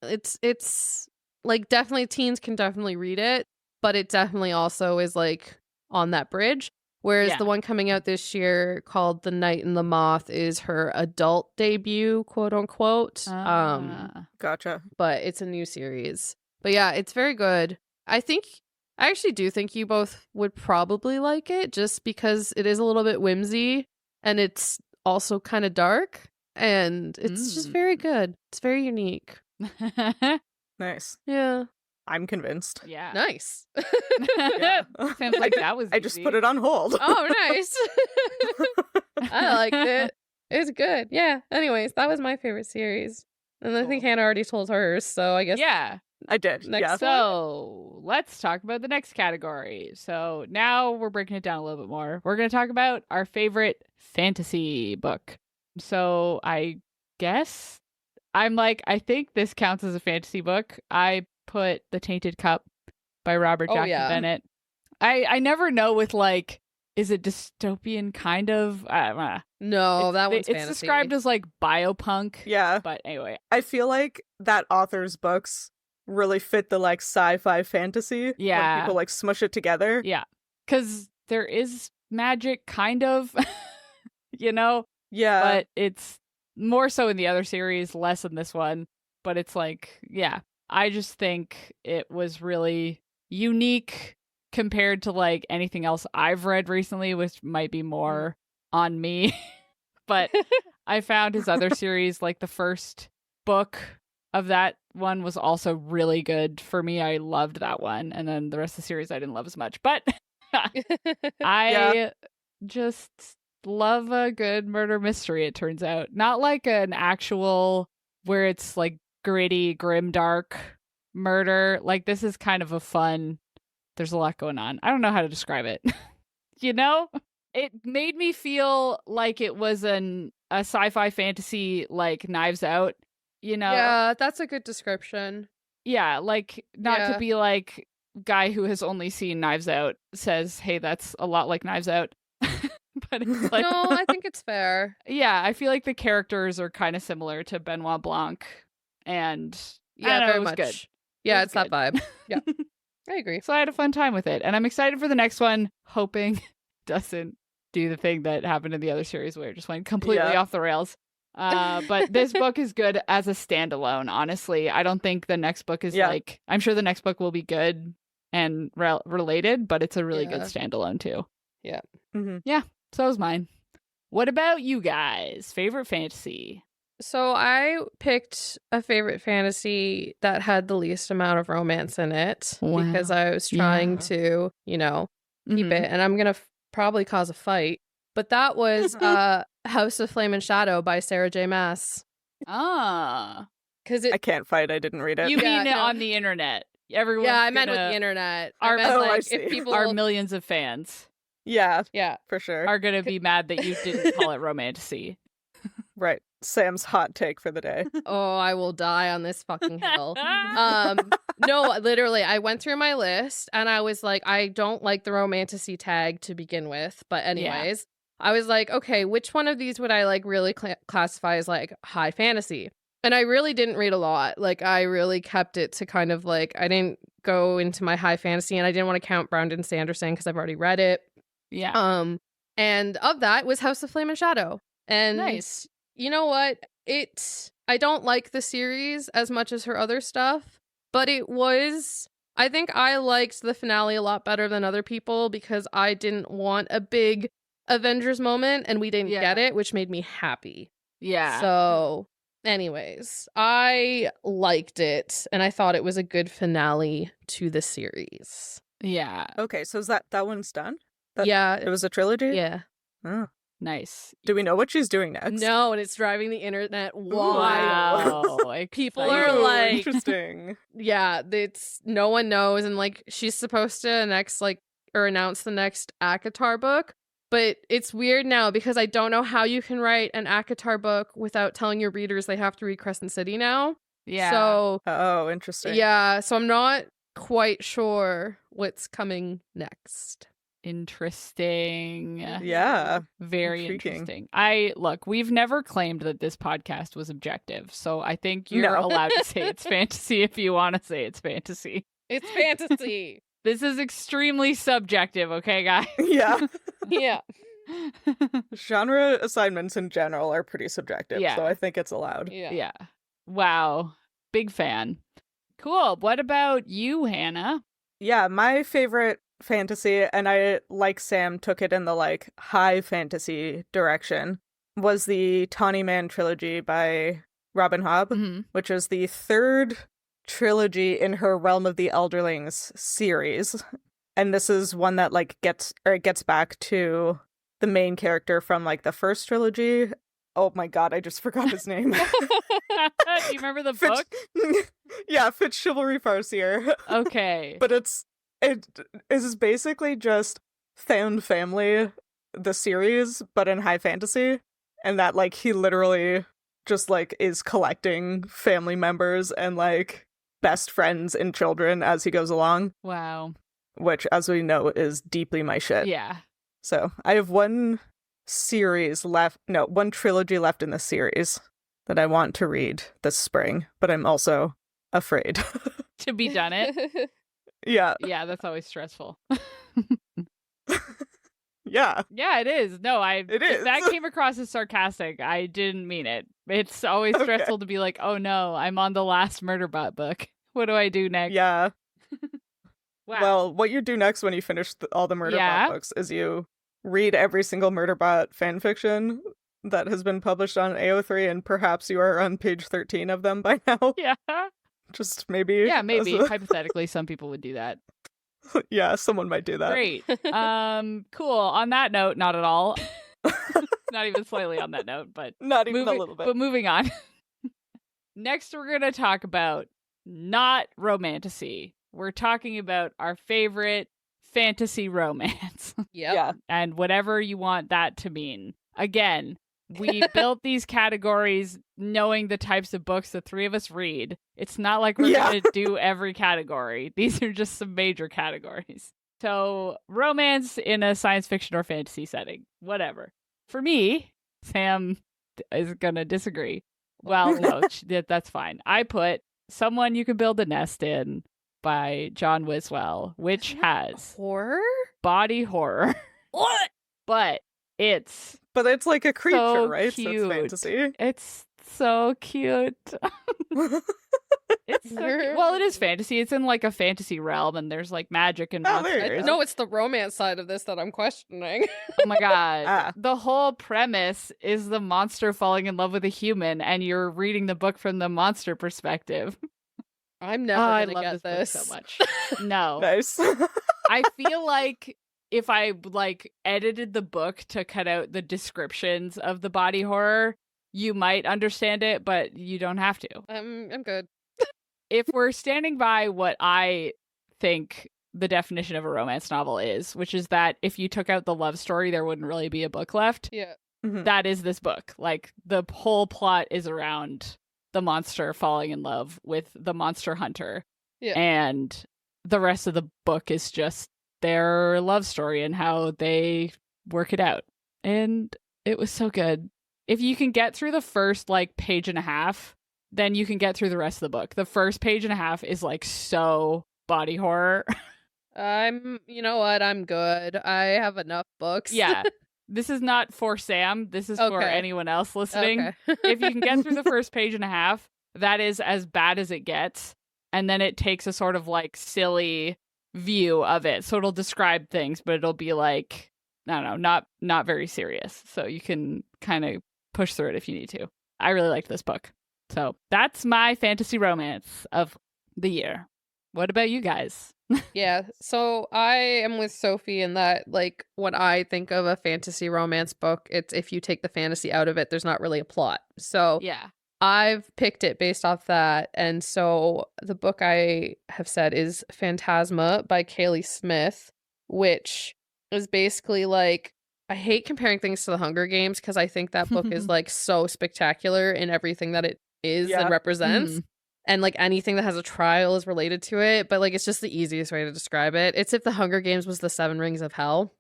it's like definitely teens can definitely read it, but it definitely also is like on that bridge. Whereas the one coming out this year called The Night and the Moth is her adult debut, quote unquote. Gotcha. But it's a new series. But yeah, it's very good. I actually do think you both would probably like it just because it is a little bit whimsy and it's also kind of dark and it's just very good. It's very unique. Nice. Yeah. I'm convinced. Yeah. Nice. Yeah. Sounds like that was I just easy. put it on hold. Oh, nice. I liked it. It was good. Yeah. Anyways, that was my favorite series. And I think Hannah already told hers, so I guess. Yeah. I did. Next yeah. one? So let's talk about the next category. So now we're breaking it down a little bit more. We're going to talk about our favorite fantasy book. So I guess I think this counts as a fantasy book. I put The Tainted Cup by Robert Jackson Bennett. I never know with like, is it dystopian kind of? No, that one's it's fantasy. described as like biopunk. Yeah. But anyway. I feel like that author's books really fit the like sci-fi fantasy. Yeah. When people like smush it together. Yeah. Because there is magic kind of, you know? Yeah. But it's more so in the other series, less in this one. But it's like, yeah. I just think it was really unique compared to like anything else I've read recently, which might be more on me. But I found his other series, like the first book of that one was also really good for me. I loved that one. And then the rest of the series I didn't love as much. But I just love a good murder mystery, it turns out. Not like an actual where it's like gritty, grim, dark murder. Like this is kind of a fun, there's a lot going on. I don't know how to describe it. You know? It made me feel like it was a sci-fi fantasy like Knives Out, you know? Yeah, that's a good description. Yeah, like not to be like guy who has only seen Knives Out says, hey, that's a lot like Knives Out. But it's like, no, I think it's fair. Yeah, I feel like the characters are kind of similar to Benoit Blanc, and very it was much. good. Yeah, It was it's good. that vibe. Yeah, I agree. So I had a fun time with it, and I'm excited for the next one, hoping it doesn't do the thing that happened in the other series where it just went completely off the rails. But this book is good as a standalone, honestly. I don't think the next book is like, I'm sure the next book will be good and related, but it's a really good standalone too. Yeah. Mm-hmm. Yeah, so is mine. What about you guys? Favorite fantasy? So I picked a favorite fantasy that had the least amount of romance in it because I was trying to, you know, keep it. And I'm going to probably cause a fight. But that was House of Flame and Shadow by Sarah J. Maas. Ah. Because I can't fight. I didn't read it. You mean it on the internet. Everyone. Yeah, I meant with the internet. I meant, I like, see. if people our millions of fans. Yeah, yeah, for sure. Are going to be mad that you didn't call it romantasy. Right. Sam's hot take for the day. Oh, I will die on this fucking hill. No, literally, I went through my list and I was like, I don't like the romantasy tag to begin with. But anyways, I was like, okay, which one of these would I like really classify as like high fantasy? And I really didn't read a lot. Like, I really kept it to kind of like, I didn't go into my high fantasy and I didn't want to count Brandon Sanderson because I've already read it. Yeah. And of that was House of Flame and Shadow. And nice. You know what? I don't like the series as much as her other stuff, but I think I liked the finale a lot better than other people because I didn't want a big Avengers moment and we didn't get it, which made me happy. Yeah. So anyways, I liked it and I thought it was a good finale to the series. Yeah. Okay, so is that one's done? It was a trilogy? Yeah. Oh. Nice. Do we know what she's doing next? No, and it's driving the internet wild. Wow. People are like, interesting. Yeah, no one knows, and like she's supposed to announce the next ACOTAR book, but it's weird now because I don't know how you can write an ACOTAR book without telling your readers they have to read Crescent City now. Yeah. So interesting. Yeah, so I'm not quite sure what's coming next. Interesting. Yeah. Very intriguing. Interesting. We've never claimed that this podcast was objective, so I think you're allowed to say it's fantasy if you want to say it's fantasy. It's fantasy. This is extremely subjective, okay, guys? Yeah. Yeah. Genre assignments in general are pretty subjective, so I think it's allowed. Yeah. Wow. Big fan. Cool. What about you, Hannah? Yeah, my favorite fantasy, and I, like Sam, took it in the, like, high fantasy direction, was the Tawny Man trilogy by Robin Hobb, which is the third trilogy in her Realm of the Elderlings series. And this is one that, like, gets back to the main character from, like, the first trilogy. Oh my god, I just forgot his name. Do you remember the book? Yeah, Fitz Chivalry Farseer. Okay. But it is basically just Found Family, the series, but in high fantasy. And that, like, he literally just, like, is collecting family members and, like, best friends and children as he goes along. Wow. Which, as we know, is deeply my shit. Yeah. So, I have one trilogy left in the series that I want to read this spring, but I'm also afraid to be done it. Yeah. Yeah, that's always stressful. Yeah. Yeah, it is. No, it is. That came across as sarcastic. I didn't mean it. It's always stressful to be like, oh no, I'm on the last Murderbot book. What do I do next? Yeah. Wow. Well, what you do next when you finish all the Murderbot books is you read every single Murderbot fanfiction that has been published on AO3, and perhaps you are on page 13 of them by now. Yeah. Just maybe. Yeah, maybe. Hypothetically, some people would do that. Yeah, someone might do that. Great. Cool. On that note, not at all. Not even slightly on that note, but not even a little bit. But moving on. Next, we're going to talk about not romantasy. We're talking about our favorite fantasy romance. Yep. Yeah. And whatever you want that to mean. Again, we built these categories knowing the types of books the three of us read. It's not like we're going to do every category. These are just some major categories. So, romance in a science fiction or fantasy setting. Whatever. For me, Sam is going to disagree. Well, no, that's fine. I put Someone You Can Build a Nest In by John Wiswell, which has horror? Body horror. What? But it's like a creature, so right? Cute. So it's fantasy. It's so cute. It's so cute. Well, it is fantasy. It's in like a fantasy realm, and there's like magic and monsters. No, it's the romance side of this that I'm questioning. Oh my god. The whole premise is the monster falling in love with a human, and you're reading the book from the monster perspective. I'm never gonna get this book so much. No. Nice. I feel like if I like edited the book to cut out the descriptions of the body horror, you might understand it, but you don't have to. I'm good. If we're standing by what I think the definition of a romance novel is, which is that if you took out the love story, there wouldn't really be a book left. Yeah. Mm-hmm. That is this book. Like, the whole plot is around the monster falling in love with the monster hunter. Yeah. And the rest of the book is just their love story and how they work it out. And it was so good. If you can get through the first like page and a half, then you can get through the rest of the book. The first page and a half is like so body horror. You know what? I'm good. I have enough books. Yeah. This is not for Sam. This is for anyone else listening. Okay. If you can get through the first page and a half, that is as bad as it gets. And then it takes a sort of like silly view of it. So it'll describe things, but it'll be like, I don't know, not very serious. So you can kind of push through it if you need to. I really liked this book. So that's my fantasy romance of the year. What about you guys? Yeah, so I am with Sophie in that, like, when I think of a fantasy romance book, it's if you take the fantasy out of it, there's not really a plot. So yeah, I've picked it based off that. And so the book I have said is Phantasma by Kaylee Smith, which is basically like, I hate comparing things to the Hunger Games because I think that book is like so spectacular in everything that it is and represents. And like anything that has a trial is related to it, but like it's just the easiest way to describe it. It's if the Hunger Games was the 7 Rings of Hell.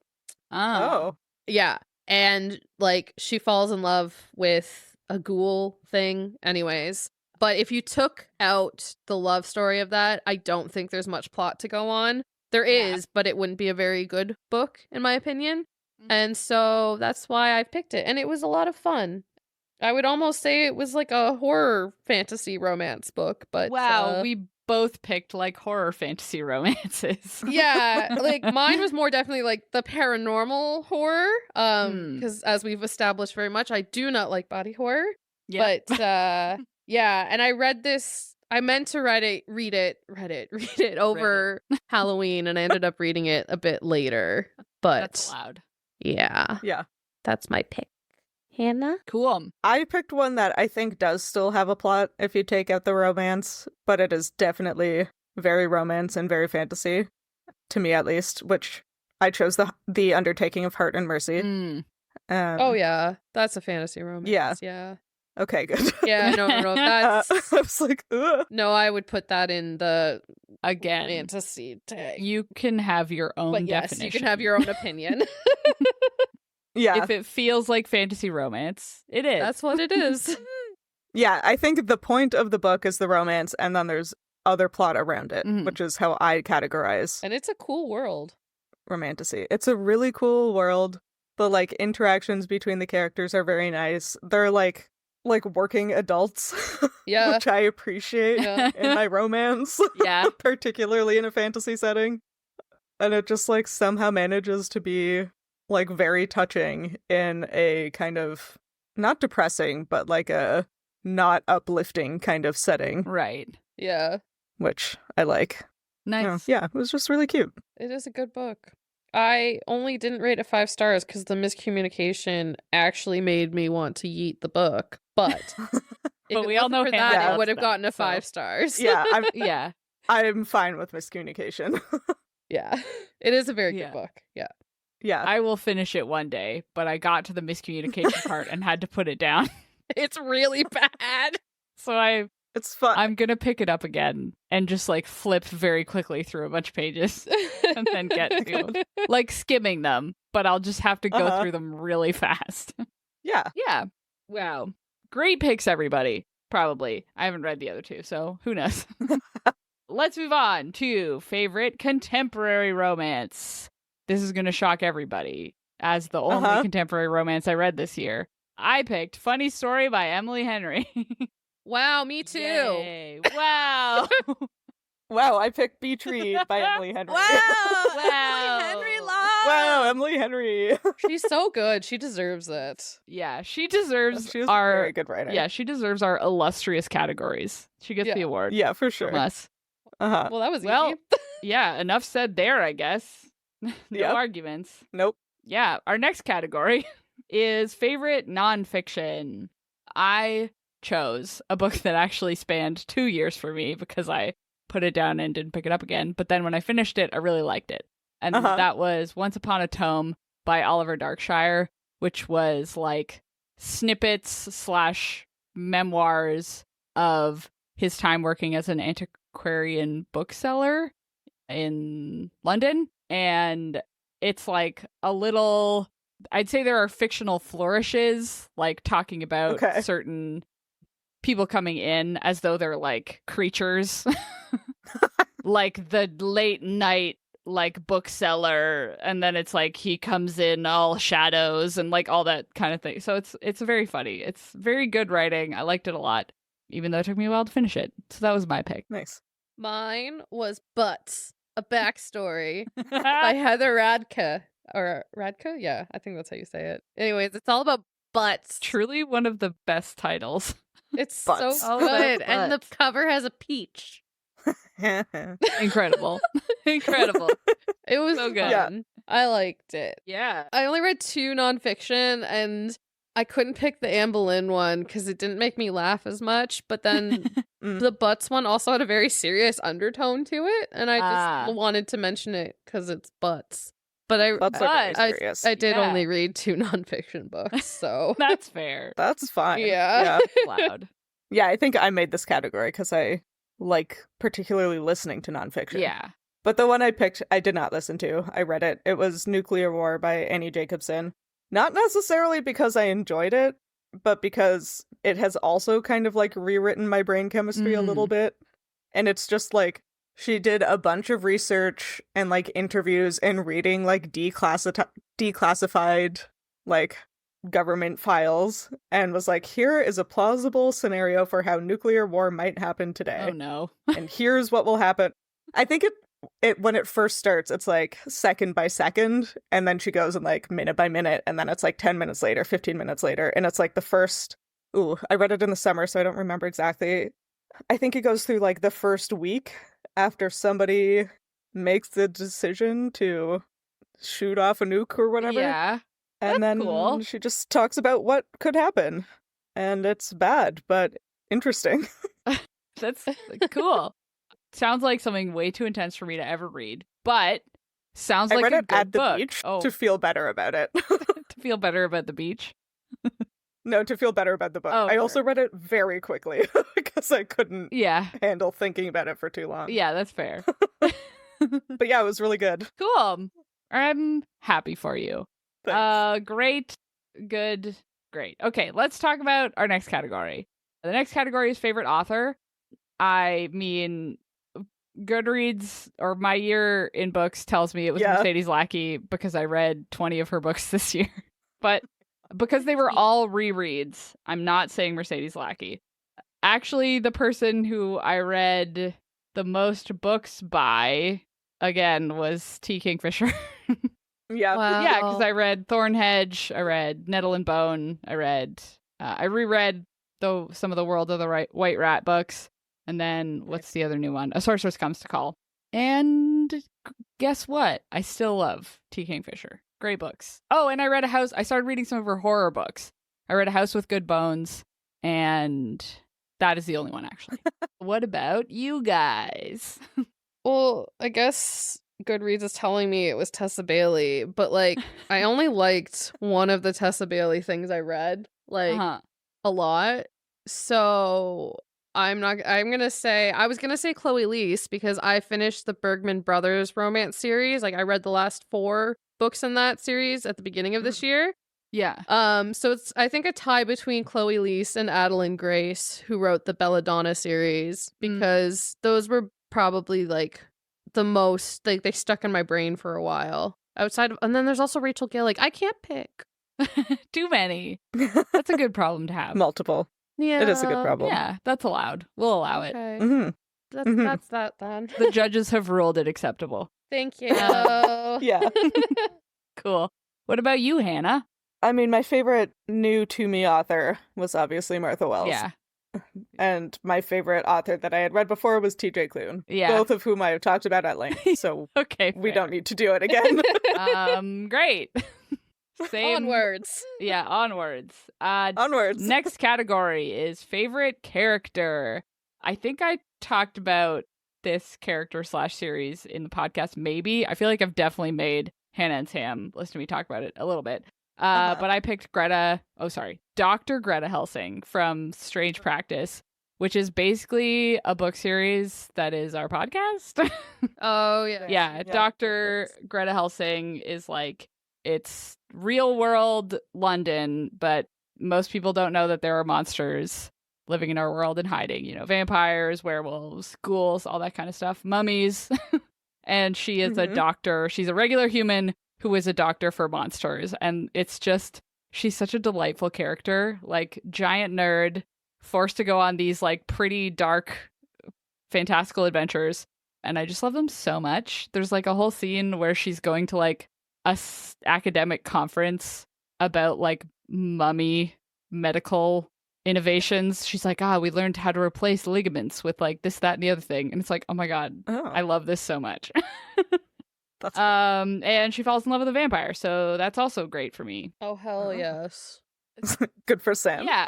Oh. Yeah. And like she falls in love with a ghoul thing anyways. But if you took out the love story of that, I don't think there's much plot to go on. There is, but it wouldn't be a very good book in my opinion. And so that's why I picked it. And it was a lot of fun. I would almost say it was like a horror fantasy romance book, but wow, we both picked like horror fantasy romances. Yeah, like mine was more definitely like the paranormal horror. Because as we've established very much, I do not like body horror. Yeah. But yeah, and I read this. I meant to read it over Halloween, and I ended up reading it a bit later. But That's allowed. Yeah. Yeah. That's my pick. Hannah? Cool. I picked one that I think does still have a plot if you take out the romance, but it is definitely very romance and very fantasy, to me at least, which I chose the Undertaking of Heart and Mercy. Oh yeah, that's a fantasy romance. Yeah. Okay, good. Yeah, no, that's... I was like, ugh. No, I would put that in the again fantasy tag. You can have your own yes, definition. You can have your own opinion. Yeah. If it feels like fantasy romance, it is. That's what it is. Yeah, I think the point of the book is the romance, and then there's other plot around it, which is how I categorize. And it's a cool world. Romantasy. It's a really cool world. The like interactions between the characters are very nice. They're like working adults. Yeah. Which I appreciate in my romance. Yeah. Particularly in a fantasy setting. And it just like somehow manages to be like very touching in a kind of not depressing, but like a not uplifting kind of setting. Right. Yeah. Which I like. Nice. Yeah, it was just really cute. It is a good book. I only didn't rate it 5 stars because the miscommunication actually made me want to yeet the book. But but we all know for that, it would have gotten a 5 stars. Yeah, yeah. I'm fine with miscommunication. Yeah. It is a very good book. Yeah. Yeah. I will finish it one day, but I got to the miscommunication part and had to put it down. It's really bad. So it's fun. I'm gonna pick it up again and just like flip very quickly through a bunch of pages and then get to like skimming them, but I'll just have to go through them really fast. Yeah. Yeah. Wow. Great picks, everybody. Probably. I haven't read the other two, so who knows? Let's move on to favorite contemporary romance. This is gonna shock everybody as the only contemporary romance I read this year. I picked Funny Story by Emily Henry. Wow, me too. Yay. Wow. Wow, I picked Beach Read by Emily Henry. Wow. Emily Henry love. Wow, Emily Henry. She's so good. She deserves it. Yeah, she deserves She's our a very good writer. Yeah, she deserves our illustrious categories. She gets the award. Yeah, for sure. From us. Well, that was well, easy. Yeah, enough said there, I guess. No arguments. Nope. Yeah, our next category is favorite nonfiction. I chose a book that actually spanned 2 years for me because I put it down and didn't pick it up again. But then when I finished it, I really liked it. And that was Once Upon a Tome by Oliver Darkshire, which was like snippets / memoirs of his time working as an antiquarian bookseller in London. And it's like a little, I'd say there are fictional flourishes, like talking about certain people coming in as though they're like creatures. Like the late night like bookseller, and then it's like he comes in all shadows and like all that kind of thing. So it's very funny. It's very good writing. I liked it a lot, even though it took me a while to finish it. So that was my pick. Nice. Mine was Butts, a backstory by Heather Radke. Or Radke? Yeah, I think that's how you say it. Anyways, it's all about butts. Truly one of the best titles. It's Butts. so good. And the cover has a peach. Incredible. Incredible. It was so good. Fun. Yeah. I liked it. Yeah. I only read 2 nonfiction, and I couldn't pick the Anne Boleyn one because it didn't make me laugh as much. But then the Butts one also had a very serious undertone to it, and I just wanted to mention it because it's Butts. But I did only read 2 nonfiction books, so that's fair. That's fine. Yeah. Loud. Yeah, I think I made this category because I like particularly listening to nonfiction. Yeah. But the one I picked, I did not listen to. I read it. It was Nuclear War by Annie Jacobsen. Not necessarily because I enjoyed it, but because it has also kind of like rewritten my brain chemistry a little bit. And it's just like, she did a bunch of research and like interviews and reading like declassified like government files and was like, here is a plausible scenario for how nuclear war might happen today. Oh no. And here's what will happen. I think it when it first starts, it's like second by second, and then she goes in like minute by minute, and then it's like 10 minutes later, 15 minutes later, and it's like the first, I read it in the summer, so I don't remember exactly. I think it goes through like the first week after somebody makes the decision to shoot off a nuke or whatever. Yeah. And then cool. She just talks about what could happen. And it's bad, but interesting. That's cool. Sounds like something way too intense for me to ever read, but sounds like I read a it good at the book. beach Oh. to feel better about it. To feel better about the beach? No, to feel better about the book. Oh, I also read it very quickly because I couldn't handle thinking about it for too long. Yeah, that's fair. But yeah, it was really good. Cool. I'm happy for you. Thanks. Great. Good. Great. Okay, let's talk about our next category. The next category is favorite author. I mean, Goodreads, or my year in books, tells me it was Mercedes Lackey because I read 20 of her books this year. But because they were all rereads, I'm not saying Mercedes Lackey. Actually, the person who I read the most books by, again, was T. Kingfisher. Yeah. Wow. Yeah, because I read Thornhedge, I read Nettle and Bone, I reread some of the World of the White Rat books, and then what's the other new one? A Sorceress Comes to Call. And guess what? I still love T. Kingfisher. Great books. Oh, and I started reading some of her horror books. I read A House with Good Bones, and that is the only one, actually. What about you guys? Well, I guess Goodreads is telling me it was Tessa Bailey, but like I only liked one of the Tessa Bailey things I read, like a lot. So I was gonna say Chloe Leese because I finished the Bergman Brothers romance series. Like I read the last 4 books in that series at the beginning of this year. Yeah. So it's I think a tie between Chloe Leese and Adeline Grace, who wrote the Belladonna series, because those were probably like the most, like they stuck in my brain for a while. Outside of, and then there's also Rachel Gillick. I can't pick. Too many. That's a good problem to have. Multiple. Yeah. It is a good problem. Yeah, that's allowed. We'll allow it. Mm-hmm. That's that then. The judges have ruled it acceptable. Thank you. Yeah. Cool. What about you, Hannah? I mean, my favorite new to me author was obviously Martha Wells. Yeah. And my favorite author that I had read before was TJ Klune. Yeah. Both of whom I have talked about at length. So okay, we don't need to do it again. Great. Same. Onwards. Yeah, onwards. Onwards. Next category is favorite character. I think I talked about this character / series in the podcast, maybe. I feel like I've definitely made Hannah and Sam listen to me talk about it a little bit. But I picked Dr. Greta Helsing from Strange Practice, which is basically a book series that is our podcast. Oh, yeah. Yeah, Dr. Greta Helsing is like, it's real world London, but most people don't know that there are monsters living in our world and hiding, vampires, werewolves, ghouls, all that kind of stuff, mummies. And she is a doctor. She's a regular human who is a doctor for monsters. And it's just, she's such a delightful character, like giant nerd, forced to go on these like pretty dark, fantastical adventures. And I just love them so much. There's like a whole scene where she's going to like a academic conference about like mummy medical innovations. She's like, we learned how to replace ligaments with like this, that, and the other thing. And it's like, oh my God, I love this so much. That's and she falls in love with a vampire, so that's also great for me. Oh, hell yes. Good for Sam. Yeah.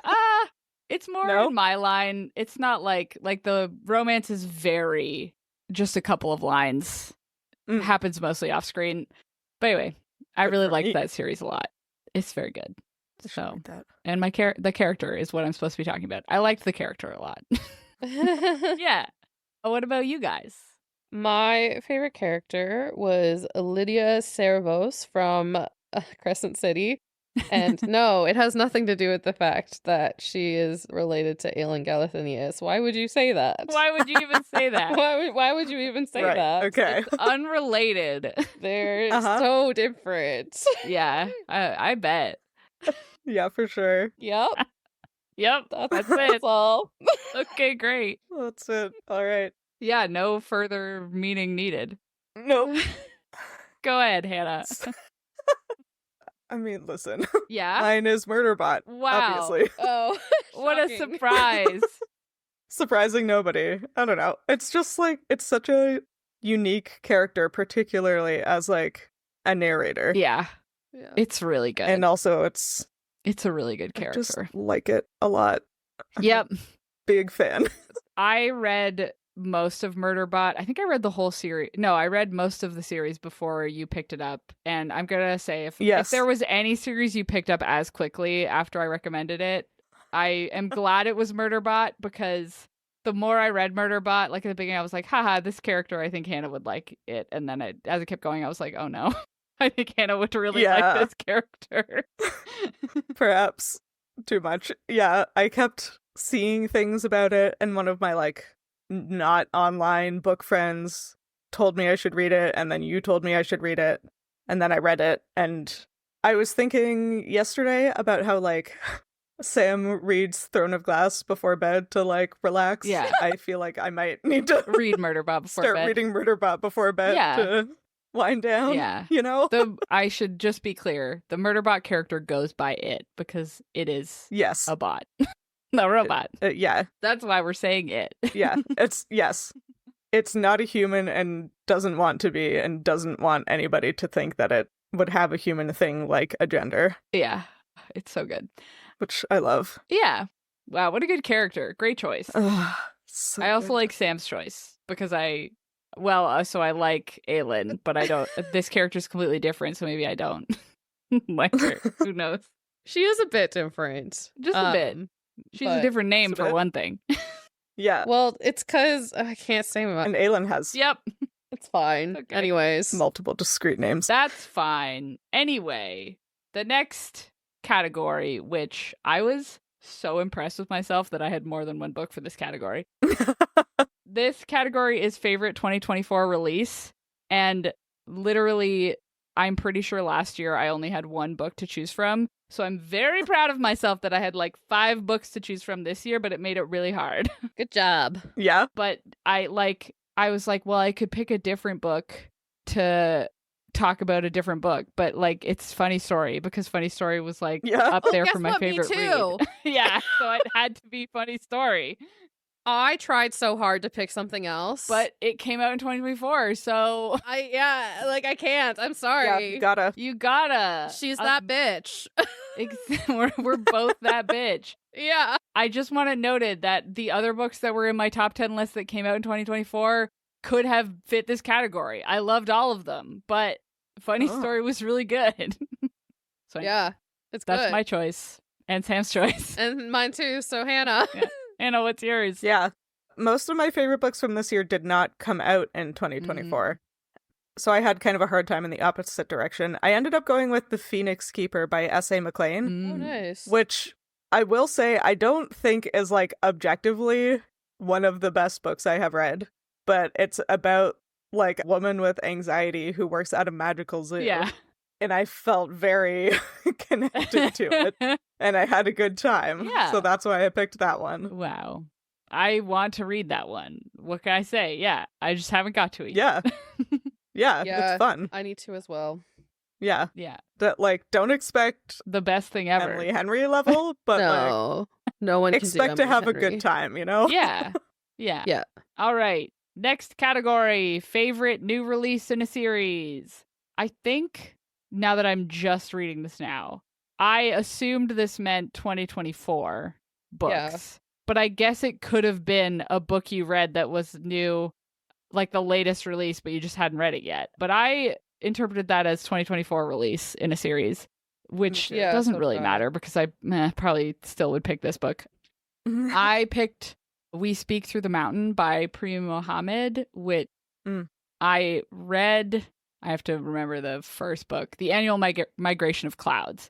It's more in my line. It's not like the romance is very just a couple of lines. Happens mostly off screen. But anyway, I really liked that series a lot. It's very good. So, and the character is what I'm supposed to be talking about. I liked the character a lot. Yeah. What about you guys? My favorite character was Lydia Servos from Crescent City. And no, it has nothing to do with the fact that she is related to Aelin Galathynius. Why would you say that? Why would you even say that? Why would you even say that? Okay. It's unrelated. They're so different. Yeah, I bet. Yeah, for sure. Yep. Yep, that's it. all. Okay, great. That's it. All right. Yeah, no further meaning needed. Nope. Go ahead, Hannah. I mean, listen. Yeah? Mine is Murderbot. Wow. Obviously. Oh, What a shocking. surprise. Surprising nobody. I don't know. It's just like, it's such a unique character, particularly as like a narrator. Yeah, Yeah. it's really good. And also it's It's a really good I character. just like it a lot. I'm Yep. a big fan. I read most of Murderbot. I think I read the whole series. No, I read most of the series before you picked it up. And I'm going to say if Yes. there was any series you picked up as quickly after I recommended it, I am glad it was Murderbot, because the more I read Murderbot, like at the beginning, I was like, haha, this character, I think Hannah would like it. And then as it kept going, I was like, oh no, I think Hannah would really like Yeah. this character. Perhaps too much. Yeah, I kept seeing things about it, and one of my like not online book friends told me I should read it, and then you told me I should read it, and then I read it, and I was thinking yesterday about how like Sam reads Throne of Glass before bed to like relax. Yeah. I feel like I might need to Read Murderbot before start bed. reading Murderbot before bed Yeah. to wind down. Yeah. You know? I should just be clear. The Murderbot character goes by it because it is Yes. a bot. No robot. Yeah. That's why we're saying it. Yeah. Yes. It's not a human and doesn't want to be, and doesn't want anybody to think that it would have a human thing like a gender, Yeah. It's so good. which I love. Yeah. Wow, what a good character. Great choice. So I also good. like Sam's choice because I like Aelin, but I don't. This character's completely different, so maybe I don't like her. Who knows? She is a bit different. Just a bit. She's a but- different name Just a for bit. one thing. Yeah. Well, it's because I can't say much. And Aelin has Yep. It's fine. Okay. Anyways. multiple discrete names. That's fine. Anyway, the next category, which I was so impressed with myself that I had more than one book for this category. This category is favorite 2024 release. And literally, I'm pretty sure last year I only had one book to choose from. So I'm very proud of myself that I had like 5 books to choose from this year, but it made it really hard. Good job. Yeah. But I was like, well, I could pick a different book to talk about a different book, but like it's Funny Story, because Funny Story was like Yeah. up there guess for my what? Me favorite too. read. Yeah, so it had to be Funny Story, I tried so hard to pick something else. but it came out in 2024, so I can't. I'm Yeah. sorry. Gotta. you gotta. She's that bitch. We're both that bitch. Yeah. I just want it noted that the other books that were in my top 10 list that came out in 2024 could have fit this category. I loved all of them, but Funny Oh. Story was really good. So Yeah. It's that's good. my choice and Sam's choice. And mine too. So Hannah. Anna, what's yours? Yeah. Most of my favorite books from this year did not come out in 2024. So I had kind of a hard time in the opposite direction. I ended up going with The Phoenix Keeper by S.A. McLean, Oh, Mm. nice. which I will say I don't think is like objectively one of the best books I have read, but it's about like a woman with anxiety who works at a magical zoo. Yeah. And I felt very connected to it, and I had a good time. Yeah. So that's why I picked that one. Wow. I want to read that one. What can I say? Yeah, I just haven't got to it yet. Yeah. Yeah. It's fun. I need to as well. Yeah. Yeah. That like don't expect The best thing ever. Emily Henry level, but like No one can do expect to Emily have a Henry. good time, you know? Yeah. Yeah. Yeah. All right. Next category, favorite new release in a series. I think now that I'm just reading this now, I assumed this meant 2024 books. Yeah. But I guess it could have been a book you read that was new, like the latest release, but you just hadn't read it yet. But I interpreted that as 2024 release in a series, which Yeah, doesn't so really did I. matter because I probably still would pick this book. I picked We Speak Through the Mountain by Prima Mohammed, which Mm. I read. I have to remember the first book, The Annual Migration of Clouds.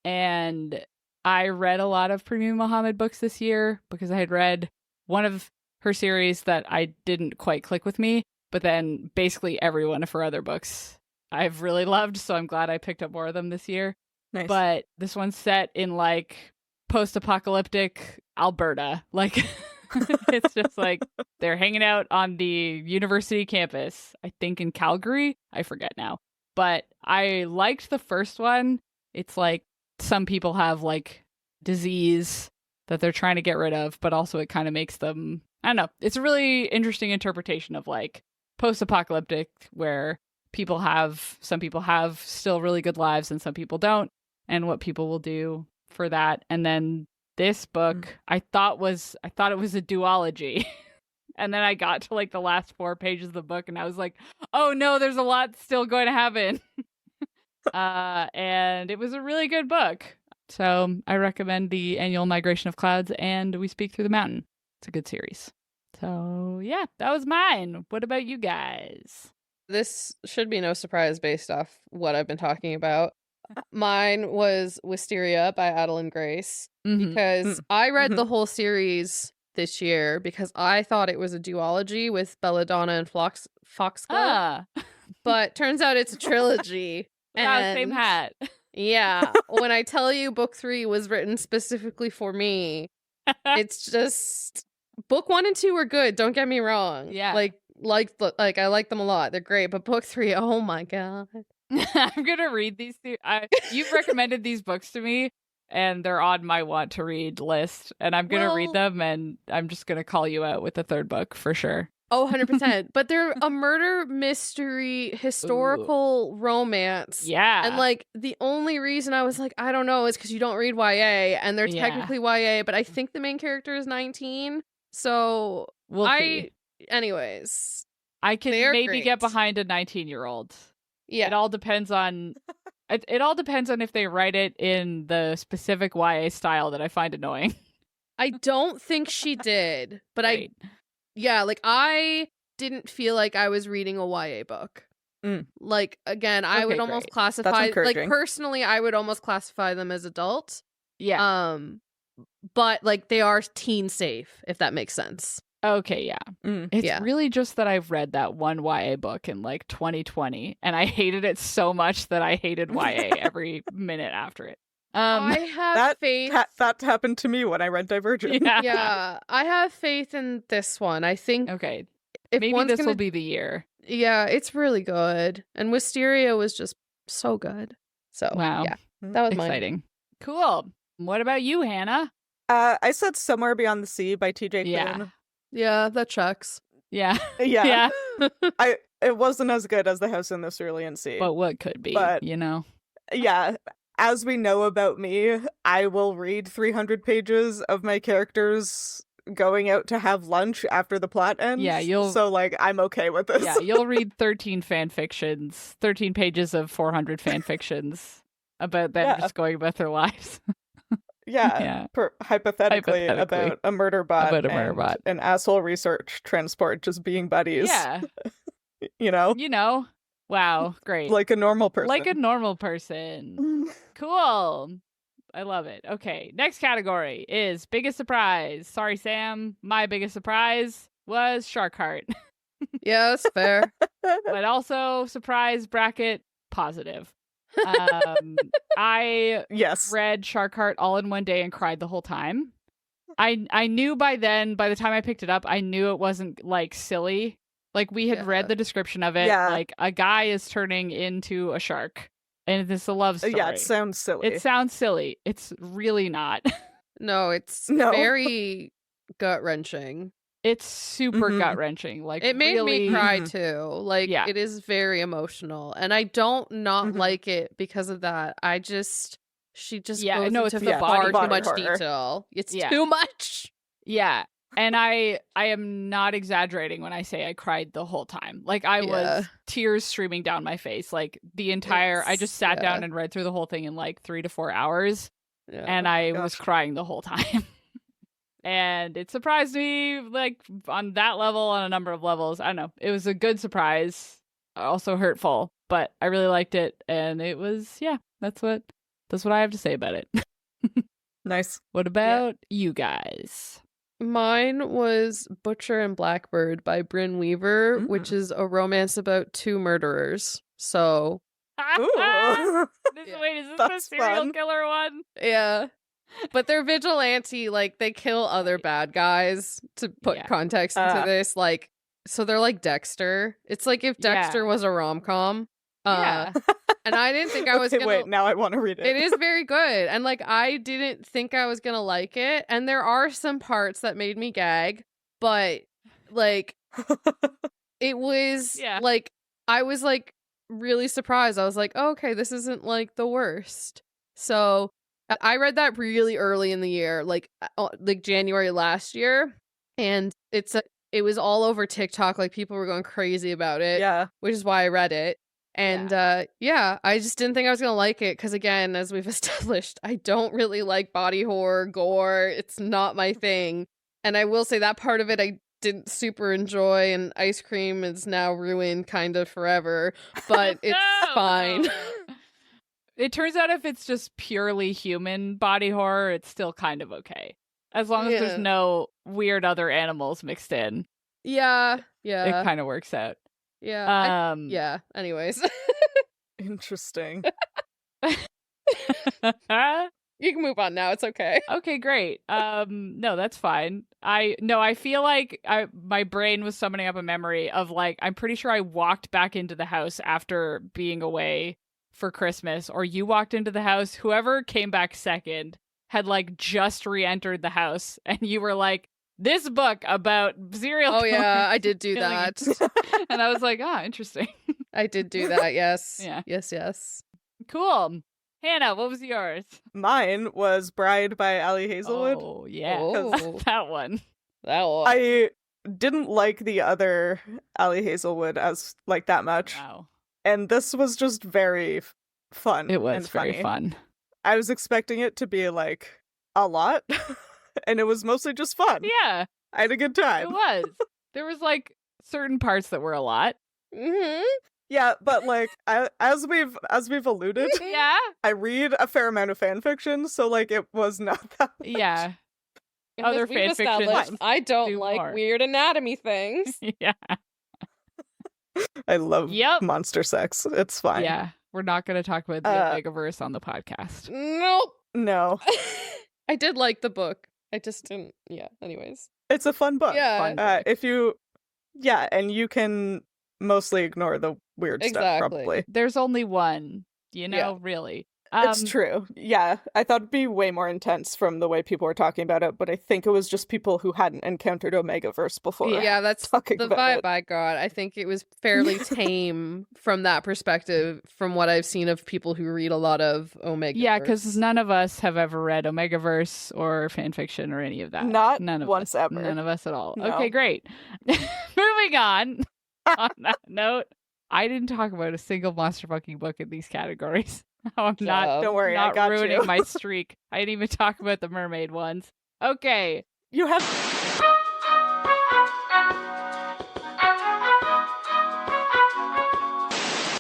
And I read a lot of Prima Mohammed books this year because I had read one of her series that I didn't quite click with me, but then basically every one of her other books I've really loved, so I'm glad I picked up more of them this year. Nice. But this one's set in like post-apocalyptic Alberta. Like it's just like they're hanging out on the university campus, I think in Calgary. I forget now. But I liked the first one. It's like some people have like disease that they're trying to get rid of, but also it kind of makes them, I don't know. It's a really interesting interpretation of like post-apocalyptic where some people have still really good lives and some people don't, and what people will do for that. And then this book I thought it was a duology. And then I got to like the last 4 pages of the book and I was like, oh no, there's a lot still going to happen. And it was a really good book. So I recommend The Annual Migration of Clouds and We Speak Through the Mountain. It's a good series. So yeah, that was mine. What about you guys? This should be no surprise based off what I've been talking about. Mine was Wisteria by Adeline Grace, because I read the whole series this year because I thought it was a duology with Belladonna and Foxglove. But turns out it's a trilogy. And same hat. Yeah. When I tell you book 3 was written specifically for me, it's just book 1 and 2 were good, don't get me wrong. Yeah. Like I like them a lot. They're great, but book 3, oh my god. I'm gonna read these two. You've recommended these books to me, and they're on my want to read list, and I'm gonna read them, and I'm just gonna call you out with the third book for sure. Oh, 100%. But they're a murder mystery historical romance. Yeah. And like the only reason I was like, I don't know, is because you don't read YA, and they're technically YA, but I think the main character is 19. So we'll see. Anyways, I can maybe get behind a 19-year-old. Yeah. It all depends on if they write it in the specific YA style that I find annoying. I don't think she did, but right. I didn't feel like I was reading a YA book. Like, again, I would almost classify, like, personally, I would almost classify them as adult. Yeah. But like they are teen safe, if that makes sense. Okay, yeah. It's really just that I've read that one YA book in like 2020, and I hated it so much that I hated YA every minute after it. I have faith. That happened to me when I read Divergent. Yeah, I have faith in this one. I think. Okay, maybe this will be the year. Yeah, it's really good, and Wisteria was just so good. So wow, yeah, that was exciting. Mine. Cool. What about you, Hannah? I said Somewhere Beyond the Sea by T.J. Klune. Yeah, that checks. Yeah. Yeah. It wasn't as good as The House in the Cerulean Sea. But what could be, you know? Yeah. As we know about me, I will read 300 pages of my characters going out to have lunch after the plot ends. Yeah, So, like, I'm okay with this. Yeah, you'll read 13 pages of 400 fanfictions about them just going about their lives. Hypothetically about a murder bot. About a murder bot. An asshole research transport just being buddies. Yeah. You know? Wow, great. Like a normal person. Cool. I love it. Okay, next category is biggest surprise. Sorry, Sam. My biggest surprise was Shark Heart. Yeah, that's fair. But also, surprise bracket, positive. I read Shark Heart all in one day and cried the whole time. I knew by the time I picked it up, I knew it wasn't like silly. Like we had read the description of it. Like a guy is turning into a shark. And it's a love story. Yeah, it sounds silly. It's really not. No, it's very gut-wrenching. It's super gut-wrenching. Like it made me cry too. Like it is very emotional. And I don't not like it because of that. She just goes into far too much detail. It's too much. Yeah. And I am not exaggerating when I say I cried the whole time. Like I was tears streaming down my face. Like the entire, I just sat down and read through the whole thing in like 3 to 4 hours. Yeah. And I was crying the whole time. And it surprised me like on that level, on a number of levels. I don't know. It was a good surprise, also hurtful, but I really liked it. And it was, that's what I have to say about it. Nice. What about you guys? Mine was Butcher and Blackbird by Brynne Weaver, which is a romance about 2 murderers. So Ooh. Wait, is this the That's serial fun. killer one? Yeah. But they're vigilante, like they kill other bad guys to put context into this. Like, so they're like Dexter. It's like if Dexter was a rom-com. Yeah. And I didn't think I was gonna wait, now I want to read it. It is very good. And like I didn't think I was gonna like it. And there are some parts that made me gag, but like it was like I was like really surprised. I was like, oh, okay, this isn't like the worst. So I read that really early in the year, like January last year, and it was all over TikTok. Like people were going crazy about it. Yeah, which is why I read it. And I just didn't think I was gonna like it because, again, as we've established, I don't really like body horror, gore. It's not my thing. And I will say that part of it I didn't super enjoy, and ice cream is now ruined kind of forever, but it's fine. It turns out if it's just purely human body horror, it's still kind of okay. As long as there's no weird other animals mixed in. Yeah. It kind of works out. Yeah. Anyways. Interesting. You can move on now. It's okay. Okay, great. No, that's fine. I feel like my brain was summoning up a memory of like, I'm pretty sure I walked back into the house after being away for Christmas, or you walked into the house, whoever came back second had like just re-entered the house, and you were like, this book about serial killers. Oh yeah, I did do that. And I was like, interesting. I did do that, yes. Yeah. Yes. Cool. Hannah, what was yours? Mine was Bride by Ali Hazelwood. Oh, yeah. That one. I didn't like the other Ali Hazelwood as like that much. Wow. And this was just very fun. It was and very funny. fun. I was expecting it to be like a lot, and it was mostly just fun. Yeah. I had a good time. It was. There was like certain parts that were a lot. Mm-hmm. Yeah, but like as we've alluded, yeah, I read a fair amount of fan fiction, so like it was not that much. Yeah. Other fan fiction. I don't like weird anatomy things. Yeah. I love monster sex. It's fine. Yeah. We're not going to talk about the Omegaverse on the podcast. Nope. No. I did like the book. I just didn't. Yeah. Anyways. It's a fun book. Yeah. And you can mostly ignore the weird stuff, probably. There's only one, really. It's true. Yeah. I thought it'd be way more intense from the way people were talking about it, but I think it was just people who hadn't encountered Omegaverse before. Yeah, that's the vibe I got. I think it was fairly tame from that perspective, from what I've seen of people who read a lot of Omegaverse. Yeah, because none of us have ever read Omegaverse or fanfiction or any of that. None of us ever. None of us at all. No. Okay, great. Moving on. On that note, I didn't talk about a single monster fucking book in these categories. I'm not. Don't worry, not I got ruining you. my streak. I didn't even talk about the mermaid ones. Okay. You have.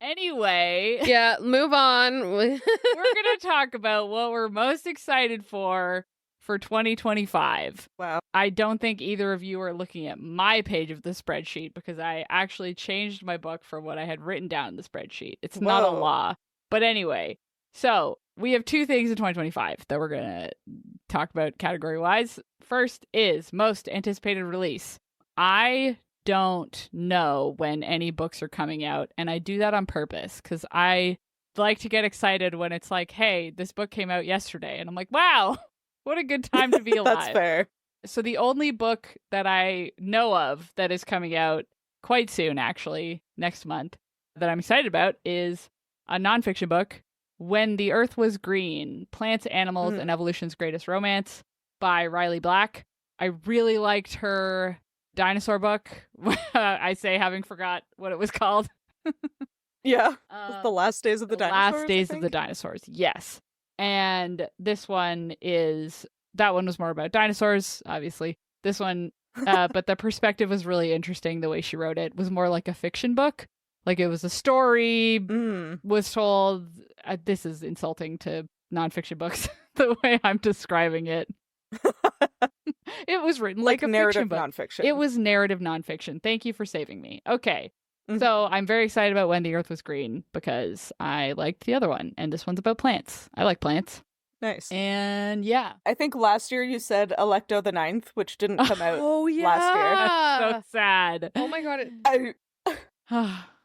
Anyway. Yeah, move on. We're going to talk about what we're most excited for 2025. Wow. I don't think either of you are looking at my page of the spreadsheet because I actually changed my book from what I had written down in the spreadsheet. It's not a law. But anyway, so we have two things in 2025 that we're going to talk about category-wise. First is most anticipated release. I don't know when any books are coming out, and I do that on purpose because I like to get excited when it's like, hey, this book came out yesterday, and I'm like, wow, what a good time to be alive. That's fair. So the only book that I know of that is coming out quite soon, actually, next month, that I'm excited about is a nonfiction book, When the Earth Was Green, Plants, Animals, and Evolution's Greatest Romance by Riley Black. I really liked her dinosaur book. I say having forgot what it was called. Yeah. The Last Days of the Dinosaurs. Last Days of the Dinosaurs, yes. And this one that one was more about dinosaurs, obviously. This one, but the perspective was really interesting. The way she wrote it was more like a fiction book. Like it was a story, was told. This is insulting to nonfiction books, the way I'm describing it. It was written like a narrative fiction book. nonfiction. It was narrative nonfiction. Thank you for saving me. Okay. So I'm very excited about When the Earth Was Green because I liked the other one, and this one's about plants. I like plants. Nice. And yeah. I think last year you said Electo the Ninth, which didn't come out last year. That's so sad. Oh my god.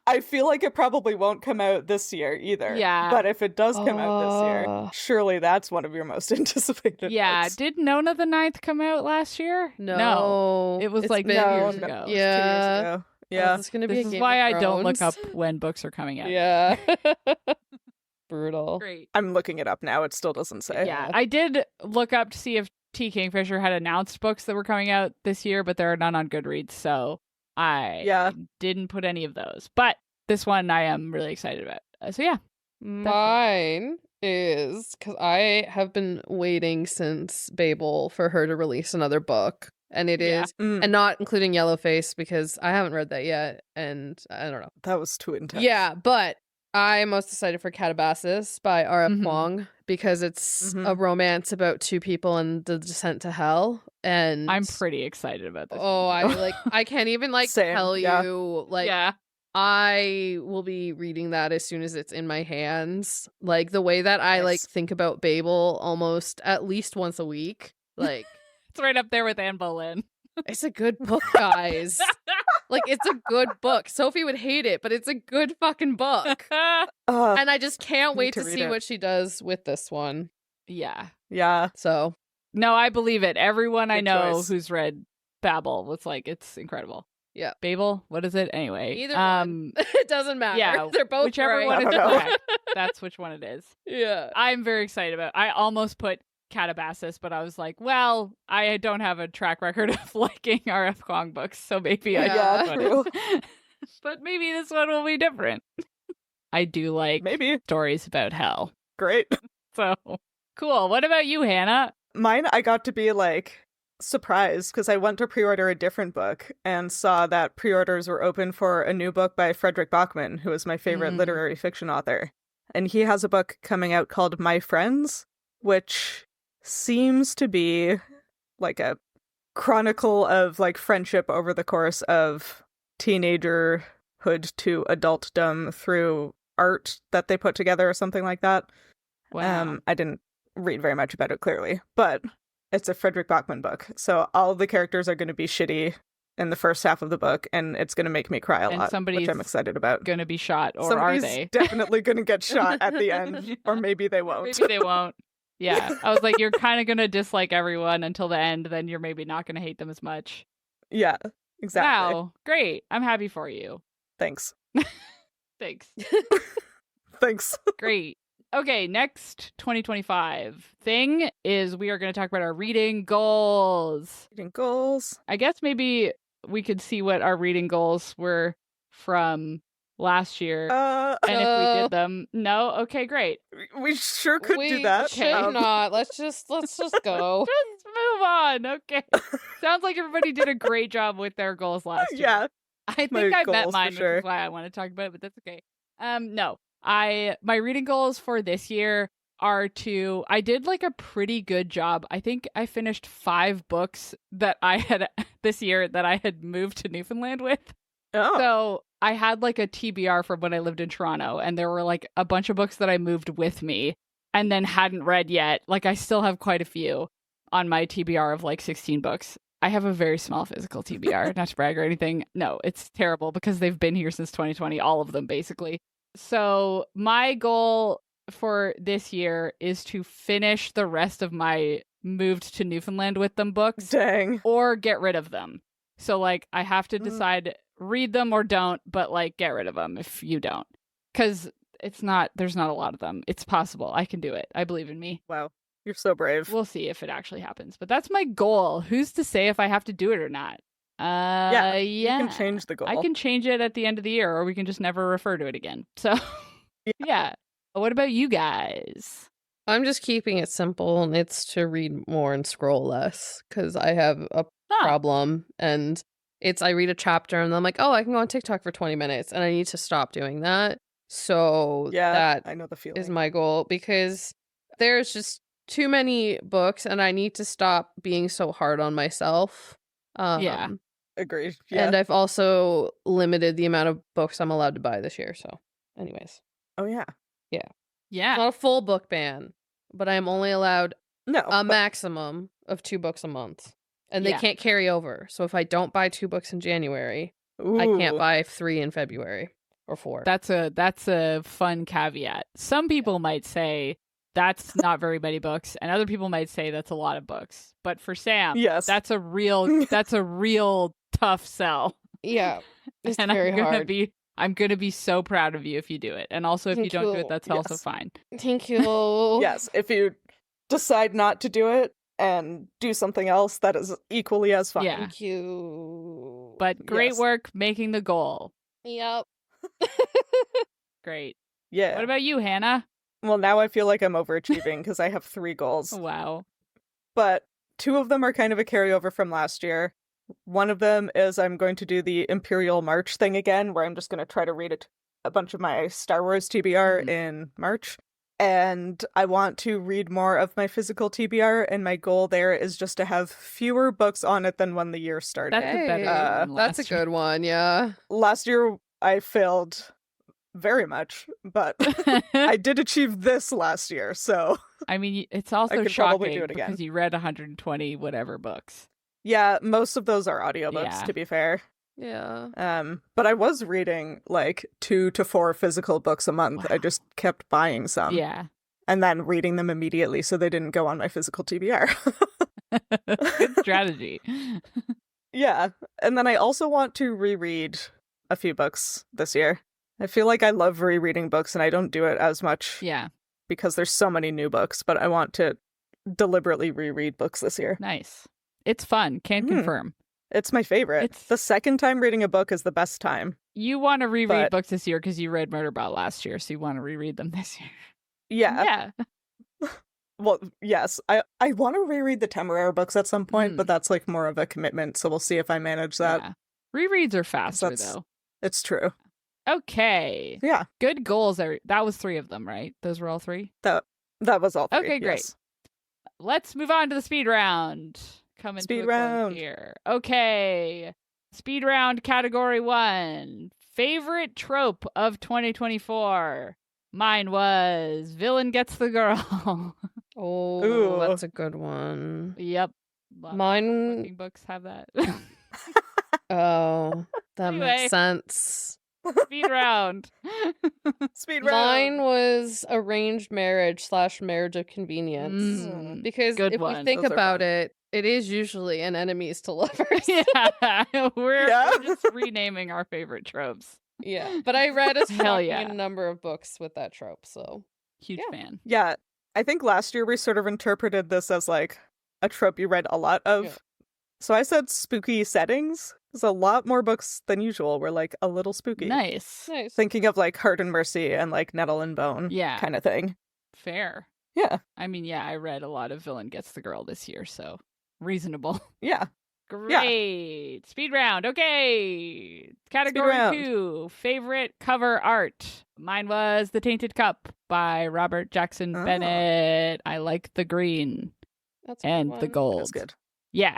I feel like it probably won't come out this year either. Yeah. But if it does come out this year, surely that's one of your most anticipated books. Did Nona the Ninth come out last year? No. It was It's like been- 2 years ago. It was 2 Yeah. years ago. Yeah. This is gonna be This a is Game why of I don't look up Thrones. when books are coming out. Yeah. Brutal. Great. I'm looking it up now. It still doesn't say. Yeah, I did look up to see if T. Kingfisher had announced books that were coming out this year, but there are none on Goodreads, so I didn't put any of those. But this one I am really excited about. So yeah. Mine is because I have been waiting since Babel for her to release another book. And it is, and not including Yellowface because I haven't read that yet. And I don't know. That was too intense. Yeah, but I'm most excited for Catabasis by R.F. Kuang because it's a romance about two people and the descent to hell. And I'm pretty excited about this. Oh, I can't even tell you I will be reading that as soon as it's in my hands. Like the way that I think about Babel almost at least once a week. Like it's right up there with Anne Boleyn. It's a good book, guys. It's a good book. Sophie would hate it, but it's a good fucking book. And I just can't wait to see what she does with this one. Yeah. Yeah. So. No, I believe it. Everyone I know choice. who's read Babel was like, it's incredible. Yeah. Babel? What is it? Anyway. Either one. It doesn't matter. Yeah. They're both whichever right. one is correct. That's which one it is. Yeah. I'm very excited about it. I almost put Catabasis, but I was like, well, I don't have a track record of liking R.F. Kuang books, so maybe I true. But maybe this one will be different. I do like stories about hell. Great. So, cool. What about you, Hannah? Mine, I got to be surprised because I went to pre-order a different book and saw that pre-orders were open for a new book by Frederick Bachman, who is my favorite literary fiction author. And he has a book coming out called My Friends, which seems to be a chronicle of friendship over the course of teenagerhood to adultdom through art that they put together or something like that. Wow. I didn't read very much about it clearly, but it's a Frederick Bachman book. So all the characters are going to be shitty in the first half of the book, and it's going to make me cry a lot, which I'm excited about. Going to be shot, or somebody's are they? Definitely going to get shot at the end, or maybe they won't. Maybe they won't. Yeah, I was like, you're kind of going to dislike everyone until the end, then you're maybe not going to hate them as much. Yeah, exactly. Wow, great. I'm happy for you. Thanks. Thanks. Thanks. Great. Okay, next 2025 thing is we are going to talk about our reading goals. Reading goals. I guess maybe we could see what our reading goals were from last year. And if we did them. No? Okay, great. We sure could do that. Should not. Let's just go. Just move on. Okay. Sounds like everybody did a great job with their goals last year. Yeah. I think I met mine, which is why I want to talk about it, but that's okay. No. My reading goals for this year are I did a pretty good job. I think I finished 5 books that I had this year that I had moved to Newfoundland with. Oh. So I had a TBR from when I lived in Toronto, and there were a bunch of books that I moved with me and then hadn't read yet. I still have quite a few on my TBR of 16 books. I have a very small physical TBR, not to brag or anything. No, it's terrible because they've been here since 2020, all of them basically. So my goal for this year is to finish the rest of my moved to Newfoundland with them books. Dang. Or get rid of them. So I have to decide, read them or don't, but get rid of them if you don't. Because there's not a lot of them. It's possible. I can do it. I believe in me. Wow. You're so brave. We'll see if it actually happens. But that's my goal. Who's to say if I have to do it or not? Yeah. You can change the goal. I can change it at the end of the year, or we can just never refer to it again. So, yeah. What about you guys? I'm just keeping it simple, and it's to read more and scroll less because I have a problem. And I read a chapter, and I'm like, oh, I can go on TikTok for 20 minutes, and I need to stop doing that. So that I know the feeling. Is my goal because there's just too many books, and I need to stop being so hard on myself. Agreed. Yeah. And I've also limited the amount of books I'm allowed to buy this year. So, anyways. Oh, yeah. Yeah. Not a full book ban, but I am only allowed No. a maximum of 2 books a month. And they Yeah. can't carry over. So if I don't buy 2 books in January, Ooh. I can't buy 3 in February or 4. That's a fun caveat. Some people might say that's not very many books, and other people might say that's a lot of books. But for Sam, Yes. that's a real tough sell. Yeah. It's And very hard. I'm gonna be so proud of you if you do it. And also if Thank you don't do you. it, that's also Yes. fine. Thank you. Yes, if you decide not to do it and do something else, that is equally as fun. Yeah. Thank you. But great Yes. work making the goal. Yep. Great. Yeah. What about you, Hannah? Well, now I feel like I'm overachieving because I have 3 goals. Wow. But 2 of them are kind of a carryover from last year. One of them is I'm going to do the Imperial March thing again, where I'm just going to try to read a bunch of my Star Wars TBR in March. And I want to read more of my physical TBR, and my goal there is just to have fewer books on it than when the year started. That's a better Hey, one that's a last year. good one, yeah. Last year, I failed very much, but I did achieve this last year, so I mean, it's also could probably shocking do it again. because you read 120 whatever books. yeah, most of those are audiobooks, Yeah. to be fair. Yeah. But I was reading like 2 to 4 physical books a month. I Wow. just kept buying some Yeah. and then reading them immediately so they didn't go on my physical TBR. Good strategy. Yeah, and then I also want to reread a few books this year. I feel like I love rereading books and I don't do it as much Yeah. because there's so many new books, but I want to deliberately reread books this year. Nice. It's fun. Can confirm. It's my favorite. It's- The second time reading a book is the best time. You want to reread But- books this year because you read Murderbot last year, so you want to reread them this year. Yeah. Yeah. Well, yes. I want to reread the Temeraire books at some point, Mm. but that's like more of a commitment, so we'll see if I manage that. Yeah. Rereads are faster, That's- though. It's true. Okay. Yeah. Good goals. That was 3 of them, right? Those were all 3? That was all 3. Okay, great. yes. Let's move on to the speed round. Coming Speed to a close round. here. Okay. Speed round category 1. Favorite trope of 2024. Mine was villain gets the girl. Oh, Ooh. that's a good one. Yep. A lot of Mine, cooking books have that. oh, that Anyway. makes sense. Speed round. Speed round. Mine was arranged marriage / marriage of convenience. Mm, Because good if one. we think Those are about fun. it, it is usually an enemies to lovers. Yeah. We're Yeah. just renaming our favorite tropes. Yeah, but I read a Hell shocking yeah. number of books with that trope, so Huge Yeah. fan. Yeah, I think last year we sort of interpreted this as like a trope you read a lot of. Yeah. So I said spooky settings. There's a lot more books than usual were like a little spooky. Nice. nice. Thinking of like Heart and Mercy and like Nettle and Bone Yeah. kind of thing. Fair. Yeah. I mean, yeah, I read a lot of Villain Gets the Girl this year, so reasonable. Yeah. Great. Speed round. Okay. Category round. 2. Favorite cover art. Mine was The Tainted Cup by Robert Jackson Oh. Bennett. I like the green That's a good and the one. gold. That's good. Yeah.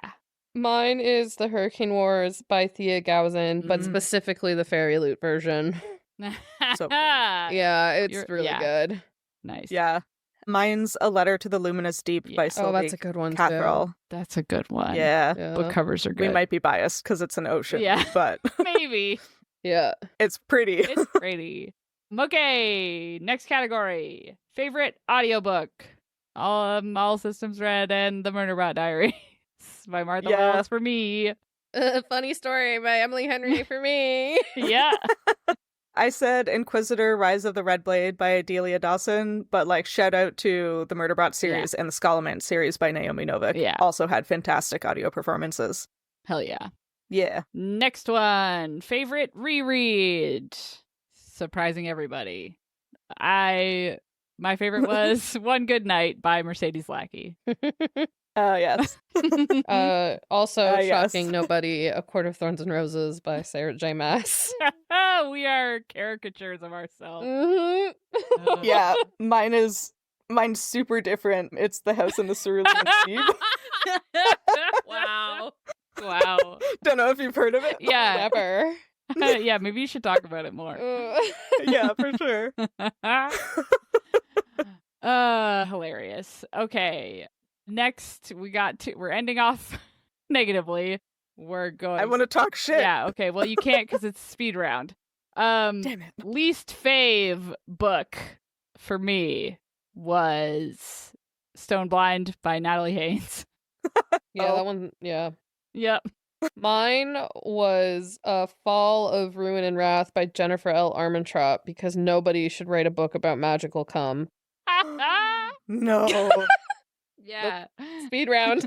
Mine is The Hurricane Wars by Thea Gowson, but Mm. specifically the Fairy Loot version. So Yeah, it's You're- really yeah. good. Nice. Yeah. Mine's A Letter to the Luminous Deep Yeah. by Oh, Sylvie Oh, that's a good one too. Catherall. That's a good one. Yeah. Yeah. Book covers are We good. might be biased because it's an ocean. Yeah. But Maybe. Yeah. it's pretty. It's pretty. Okay, next category. Favorite audiobook. All Systems Red and The Murderbot Diaries by Martha Yeah. Wells for me. Funny story by Emily Henry for me. Yeah. I said Inquisitor Rise of the Red Blade by Delia Dawson, but like shout out to the Murderbot series and the Skullman series by Naomi Novik. Yeah. Also had fantastic audio performances. Hell yeah. Yeah. Next one. Favorite reread. Surprising everybody. My favorite was One Good Night by Mercedes Lackey. Yes. Also yes. shocking nobody, A Court of Thorns and Roses by Sarah J. Maas. We are caricatures of ourselves. Mhm. Yeah. Mine's super different. It's The House in the Cerulean Sea. Wow. Wow. Don't know if you've heard of it. Yeah. Never. Yeah, maybe you should talk about it more. Yeah, for sure. Hilarious. Okay. Next, we're ending off negatively. We're going. I want to talk shit. Yeah, okay. Well, you can't because it's speed round. Damn it. Least fave book for me was Stone Blind by Natalie Haynes. Yeah, that one. Yeah. Yep. Mine was Fall of Ruin and Wrath by Jennifer L. Armentrout, because nobody should write a book about magical cum. No. Yeah. Speed round.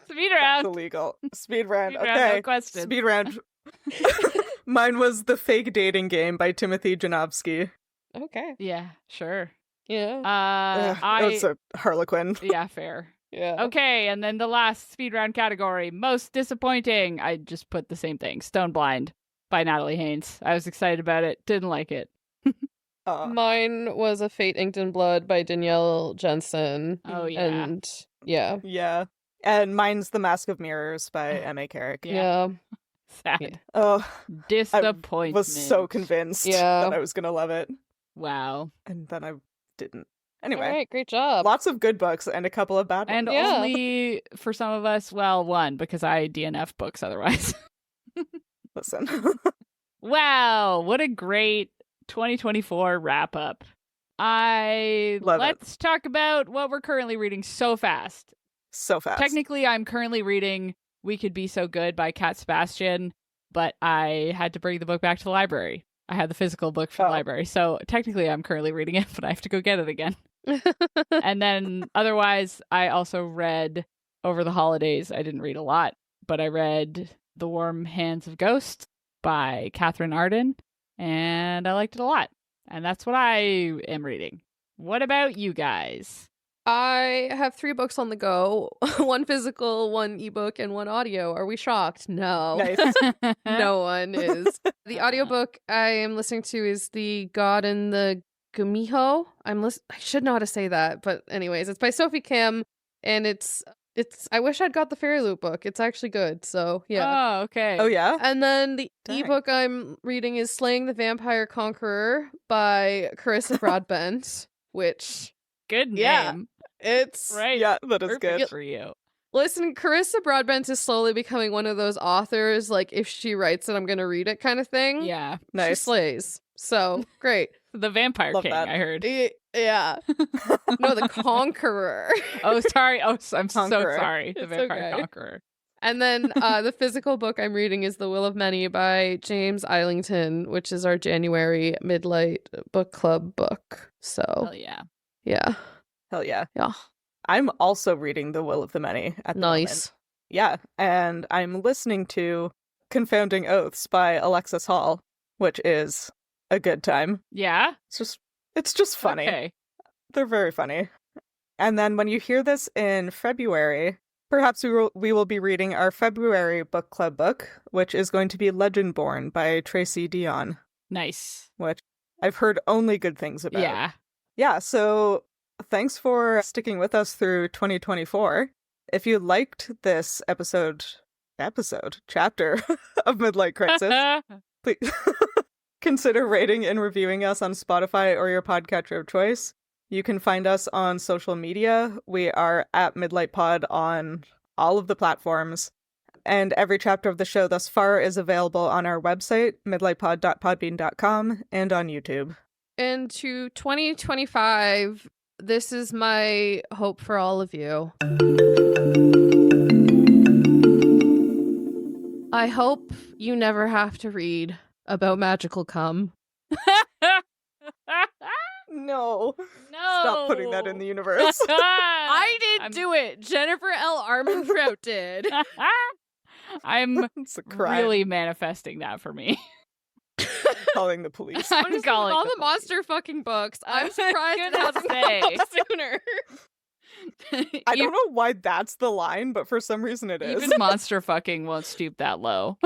Speed That's round. illegal. Speed round. Speed Okay. round, no question. Speed round. Mine was The Fake Dating Game by Timothy Janowski. Okay. Yeah, sure. Yeah. It was a Harlequin. Yeah, fair. Yeah. Okay, and then the last speed round category, most disappointing. I just put the same thing. Stone Blind by Natalie Haynes. I was excited about it. Didn't like it. Mine was A Fate Inked in Blood by Danielle Jensen. Oh, yeah. And yeah. Yeah. And mine's The Mask of Mirrors by M.A. Carrick. Yeah. Sad. Yeah. Oh, Disappointment. was so convinced that I was going to love it. Wow. And then I didn't. Anyway. All right, great job. Lots of good books and a couple of bad ones. And Yeah. only for some of us, well, one, because I DNF books otherwise. Listen. Wow, what a great 2024 wrap up. Let's talk about what we're currently reading so fast. So fast. Technically, I'm currently reading We Could Be So Good by Cat Sebastian, but I had to bring the book back to the library. I had the physical book from the library, so technically I'm currently reading it, but I have to go get it again. And then otherwise, I also read over the holidays. I didn't read a lot, but I read The Warm Hands of Ghosts by Catherine Arden, and I liked it a lot. And that's what I am reading. What about you guys? I have 3 books on the go. 1 physical, 1 ebook, and 1 audio. Are we shocked? No. Nice. No one is. The audiobook I am listening to is The God and the Gumiho. I should know how to say that, but anyways, it's by Sophie Kim, and it's I wish I'd got the Fairy Loot book. It's actually good. So, yeah. Oh, okay. Oh, yeah? And then the Dang. ebook I'm reading is Slaying the Vampire Conqueror by Carissa Broadbent, which Good name. Yeah. it's Right. Yeah, that is Perfect good. for you. Listen, Carissa Broadbent is slowly becoming one of those authors, like, if she writes it, I'm going to read it kind of thing. Yeah. She Nice. slays. So, great. The Vampire Love King, that. I heard. Yeah. No, the Conqueror. Oh, sorry. Oh, I'm so Conqueror. sorry. The It's Vampire okay. Conqueror. And then the physical book I'm reading is The Will of Many by James Islington, which is our January Midlight book club book. So, Hell yeah. yeah. Hell yeah. Yeah. I'm also reading The Will of the Many at the moment. Nice. Yeah, and I'm listening to Confounding Oaths by Alexis Hall, which is a good time. Yeah? It's just funny. Okay. They're very funny. And then when you hear this in February, perhaps we will be reading our February book club book, which is going to be Legendborn by Tracy Dion, Nice. which I've heard only good things about. Yeah. Yeah, so thanks for sticking with us through 2024. If you liked this chapter of Midlight Crisis, please consider rating and reviewing us on Spotify or your podcatcher of choice. You can find us on social media. We are at Midlight Pod on all of the platforms. And every chapter of the show thus far is available on our website, midlightpod.podbean.com, and on YouTube. And to 2025, this is my hope for all of you. I hope you never have to read about magical cum. No. No. Stop putting that in the universe. I didn't do it. Jennifer L. Armentrout did. I'm It's a crime. really manifesting that for me. Calling the police. I'm Honestly, with calling all the the monster fucking books, I'm was surprised it gonna hasn't say. come out sooner. I don't know why that's the line, but for some reason it is. Even monster fucking won't stoop that low.